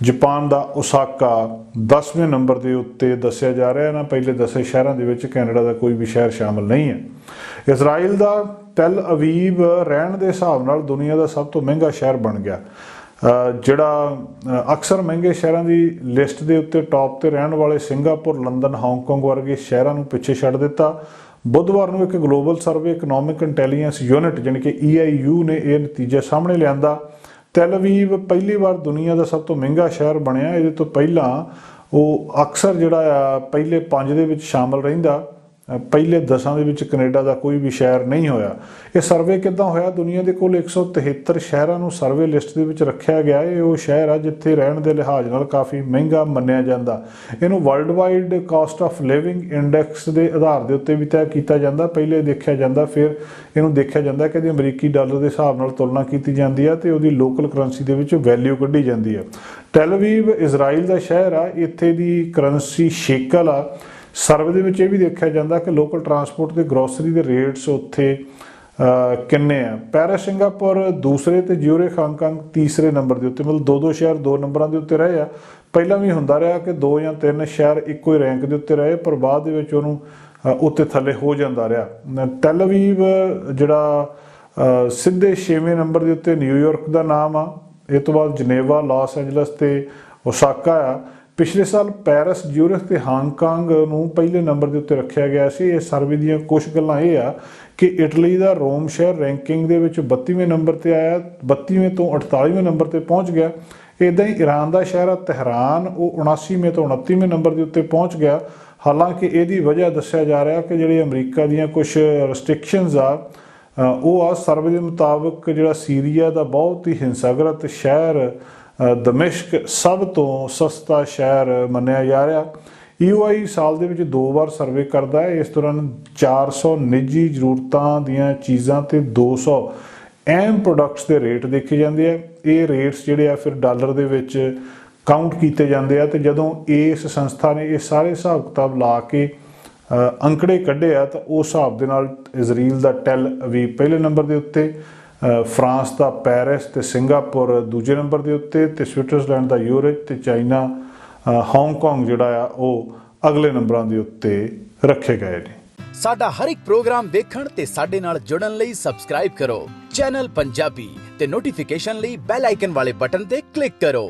ਜਾਪਾਨ ਦਾ ਓਸਾਕਾ 10ਵੇਂ ਨੰਬਰ ਦੇ ਉੱਤੇ ਦੱਸਿਆ ਜਾ ਰਿਹਾ। ਇਹਨਾਂ ਪਹਿਲੇ 10 ਸ਼ਹਿਰਾਂ ਦੇ ਵਿੱਚ ਕੈਨੇਡਾ ਦਾ ਕੋਈ ਵੀ ਸ਼ਹਿਰ ਸ਼ਾਮਲ ਨਹੀਂ ਹੈ। ਇਜ਼ਰਾਈਲ ਦਾ ਟੈਲ ਅਵੀਵ ਰਹਿਣ ਦੇ ਹਿਸਾਬ ਨਾਲ ਦੁਨੀਆ ਦਾ ਸਭ ਤੋਂ ਮਹਿੰਗਾ ਸ਼ਹਿਰ ਬਣ ਗਿਆ। ਜਿਹੜਾ ਅਕਸਰ ਮਹਿੰਗੇ ਸ਼ਹਿਰਾਂ ਦੀ ਲਿਸਟ ਦੇ ਉੱਤੇ ਟੌਪ ਤੇ ਰਹਿਣ ਵਾਲੇ ਸਿੰਗਾਪੁਰ, ਲੰਡਨ, ਹਾਂਗਕਾਂਗ ਵਰਗੇ ਸ਼ਹਿਰਾਂ ਨੂੰ ਪਿੱਛੇ ਛੱਡ ਦਿੱਤਾ। ਬੁੱਧਵਾਰ ਨੂੰ ਇੱਕ global survey economic intelligence unit ਜਾਣੀ ਕਿ EIU ਨੇ ਇਹ ਨਤੀਜਾ ਸਾਹਮਣੇ ਲਿਆਂਦਾ। ਟੈਲ ਅਵੀਵ ਪਹਿਲੀ ਵਾਰ ਦੁਨੀਆ ਦਾ ਸਭ ਤੋਂ ਮਹਿੰਗਾ ਸ਼ਹਿਰ ਬਣਿਆ। ਇਹਦੇ ਤੋਂ ਪਹਿਲਾਂ ਉਹ ਅਕਸਰ ਜਿਹੜਾ ਆ ਪਹਿਲੇ 5 ਦੇ ਵਿੱਚ ਸ਼ਾਮਲ ਰਹਿੰਦਾ। ਪਹਿਲੇ 10 ਦੇ ਵਿੱਚ ਕੈਨੇਡਾ ਦਾ ਕੋਈ ਵੀ ਸ਼ਹਿਰ ਨਹੀਂ ਹੋਇਆ। ਇਹ ਸਰਵੇ ਕਿੱਦਾਂ ਹੋਇਆ? ਦੁਨੀਆ ਦੇ ਕੋਲ 173 ਸ਼ਹਿਰਾਂ ਨੂੰ ਸਰਵੇ ਲਿਸਟ ਦੇ ਵਿੱਚ ਰੱਖਿਆ ਗਿਆ। ਇਹ ਉਹ ਸ਼ਹਿਰ ਆ ਜਿੱਥੇ ਰਹਿਣ ਦੇ ਲਿਹਾਜ਼ ਨਾਲ ਕਾਫੀ ਮਹਿੰਗਾ ਮੰਨਿਆ ਜਾਂਦਾ। ਇਹਨੂੰ world wide caste of living index ਦੇ ਆਧਾਰ ਦੇ ਉੱਤੇ ਵੀ ਤੈਅ ਕੀਤਾ ਜਾਂਦਾ। ਪਹਿਲੇ ਦੇਖਿਆ ਜਾਂਦਾ, ਫਿਰ ਇਹਨੂੰ ਦੇਖਿਆ ਜਾਂਦਾ ਕਿ ਇਹਦੀ ਅਮਰੀਕੀ ਡਾਲਰ ਦੇ ਹਿਸਾਬ ਨਾਲ ਤੁਲਨਾ ਕੀਤੀ ਜਾਂਦੀ ਆ ਤੇ ਉਹਦੀ ਲੋਕਲ ਕਰੰਸੀ ਦੇ ਵਿੱਚ ਵੈਲਿਊ ਕੱਢੀ ਜਾਂਦੀ ਆ। ਟੈਲ ਅਵੀਵ ਇਜ਼ਰਾਈਲ ਦਾ ਸ਼ਹਿਰ ਆ, ਇੱਥੇ ਦੀ ਕਰੰਸੀ ਸ਼ੇਕਲ ਆ। ਸਰਵੇ ਦੇ ਵਿੱਚ ਇਹ ਵੀ ਦੇਖਿਆ ਜਾਂਦਾ ਕਿ ਲੋਕਲ ਟਰਾਂਸਪੋਰਟ ਤੇ ਗਰੋਸਰੀ ਦੇ ਰੇਟਸ ਉੱਥੇ ਕਿੰਨੇ ਆ। ਪੈਰਿਸ ਸਿੰਗਾਪੁਰ ਦੂਸਰੇ ਤੇ ਜ਼ਿਊਰਿਖ ਹਾਂਗਕਾਂਗ ਤੀਸਰੇ ਨੰਬਰ ਦੇ ਉੱਤੇ। ਮਤਲਬ 2-2 ਸ਼ਹਿਰ 2 ਨੰਬਰਾਂ ਦੇ ਉੱਤੇ ਰਹੇ ਆ। ਪਹਿਲਾਂ ਵੀ ਹੁੰਦਾ ਰਿਹਾ ਕਿ 2 ਜਾਂ 3 ਸ਼ਹਿਰ ਇੱਕੋ ਹੀ ਰੈਂਕ ਦੇ ਉੱਤੇ ਰਹੇ, ਪਰ ਬਾਅਦ ਦੇ ਵਿੱਚ ਉਹਨੂੰ ਉੱਤੇ ਥੱਲੇ ਹੋ ਜਾਂਦਾ ਰਿਹਾ। ਟੈਲ ਅਵੀਵ ਜਿਹੜਾ ਸਿੱਧੇ 6ਵੇਂ ਨੰਬਰ ਦੇ ਉੱਤੇ ਨਿਊਯਾਰਕ ਦਾ ਨਾਮ ਆ। ਇਹ ਤੋਂ ਬਾਅਦ ਜਨੇਵਾ, ਲਾਸ ਐਂਜਲਸ ਤੇ ਓਸਾਕਾ ਆ। ਪਿਛਲੇ ਸਾਲ ਪੈਰਿਸ, ਜ਼ਿਊਰਿਖ ਤੇ ਹਾਂਗਕਾਂਗ ਨੂੰ ਪਹਿਲੇ ਨੰਬਰ ਦੇ ਉੱਤੇ ਰੱਖਿਆ ਗਿਆ ਸੀ। ਇਸ ਸਰਵੇ ਦੀਆਂ ਕੁਝ ਗੱਲਾਂ ਇਹ ਆ ਕਿ ਇਟਲੀ ਦਾ ਰੋਮ ਸ਼ਹਿਰ ਰੈਂਕਿੰਗ ਦੇ ਵਿੱਚ 32ਵੇਂ ਨੰਬਰ ਤੇ ਆਇਆ, 32ਵੇਂ ਤੋਂ 48ਵੇਂ ਨੰਬਰ ਤੇ ਪਹੁੰਚ ਗਿਆ। ਇੱਦਾਂ ਹੀ ਈਰਾਨ ਦਾ ਸ਼ਹਿਰ ਆ ਤਹਿਰਾਨ, ਉਹ 79ਵੇਂ ਤੋਂ 29ਵੇਂ ਨੰਬਰ ਦੇ ਉੱਤੇ ਪਹੁੰਚ ਗਿਆ। ਹਾਲਾਂਕਿ ਇਹਦੀ ਵਜ੍ਹਾ ਦੱਸਿਆ ਜਾ ਰਿਹਾ ਕਿ ਜਿਹੜੀ ਅਮਰੀਕਾ ਦੀਆਂ ਕੁਝ ਰਿਸਟ੍ਰਿਕਸ਼ਨਸ ਆ ਉਹ ਆ। ਸਰਵੇ ਦੇ ਮੁਤਾਬਕ ਜਿਹੜਾ ਸੀਰੀਆ ਦਾ ਬਹੁਤ ਹੀ ਹਿੰਸਾਗ੍ਰਸਤ ਸ਼ਹਿਰ ਦਮਿਸ਼ਕ ਸਭ ਤੋਂ ਸਸਤਾ ਸ਼ਹਿਰ ਮੰਨਿਆ ਜਾ ਰਿਹਾ। EOI ਸਾਲ ਦੇ ਵਿੱਚ 2 ਵਾਰ ਸਰਵੇ ਕਰਦਾ ਹੈ। ਇਸ ਦੌਰਾਨ 400 ਨਿੱਜੀ ਜ਼ਰੂਰਤਾਂ ਦੀਆਂ ਚੀਜ਼ਾਂ ਤੇ 200 ਅਹਿਮ ਪ੍ਰੋਡਕਟਸ ਦੇ ਰੇਟ ਦੇਖੇ ਜਾਂਦੇ ਆ। ਇਹ ਰੇਟਸ ਜਿਹੜੇ ਆ ਫਿਰ ਡਾਲਰ ਦੇ ਵਿੱਚ ਕਾਊਂਟ ਕੀਤੇ ਜਾਂਦੇ ਆ ਤੇ ਜਦੋਂ ਇਸ ਸੰਸਥਾ ਨੇ ਇਹ ਸਾਰੇ ਹਿਸਾਬ ਕਿਤਾਬ ਲਾ ਕੇ ਅੰਕੜੇ ਕੱਢੇ ਆ ਤਾਂ ਉਸ ਹਿਸਾਬ ਦੇ ਨਾਲ ਇਜ਼ਰਾਈਲ ਦਾ ਟੈਲ ਅਵੀਵ ਪਹਿਲੇ ਨੰਬਰ ਦੇ ਉੱਤੇ, ਫਰਾਂਸ ਦਾ ਪੈਰਿਸ ਤੇ ਸਿੰਗਾਪੁਰ ਦੂਜੇ ਨੰਬਰ ਦੇ ਉੱਤੇ ਤੇ ਸਵਿਟਜ਼ਰਲੈਂਡ ਦਾ ਜ਼ਿਊਰਿਚ ਤੇ ਚਾਈਨਾ ਹਾਂਗਕਾਂਗ ਜਿਹੜਾ ਆ ਉਹ ਅਗਲੇ ਨੰਬਰਾਂ ਦੇ ਉੱਤੇ ਰੱਖੇ ਗਏ ਨੇ। ਸਾਡਾ ਹਰ ਇੱਕ ਪ੍ਰੋਗਰਾਮ ਦੇਖਣ ਤੇ ਸਾਡੇ ਨਾਲ ਜੁੜਨ ਲਈ ਸਬਸਕ੍ਰਾਈਬ ਕਰੋ ਚੈਨਲ ਪੰਜਾਬੀ ਤੇ ਨੋਟੀਫਿਕੇਸ਼ਨ ਲਈ ਬੈਲ ਆਈਕਨ ਵਾਲੇ ਬਟਨ ਤੇ ਕਲਿੱਕ ਕਰੋ।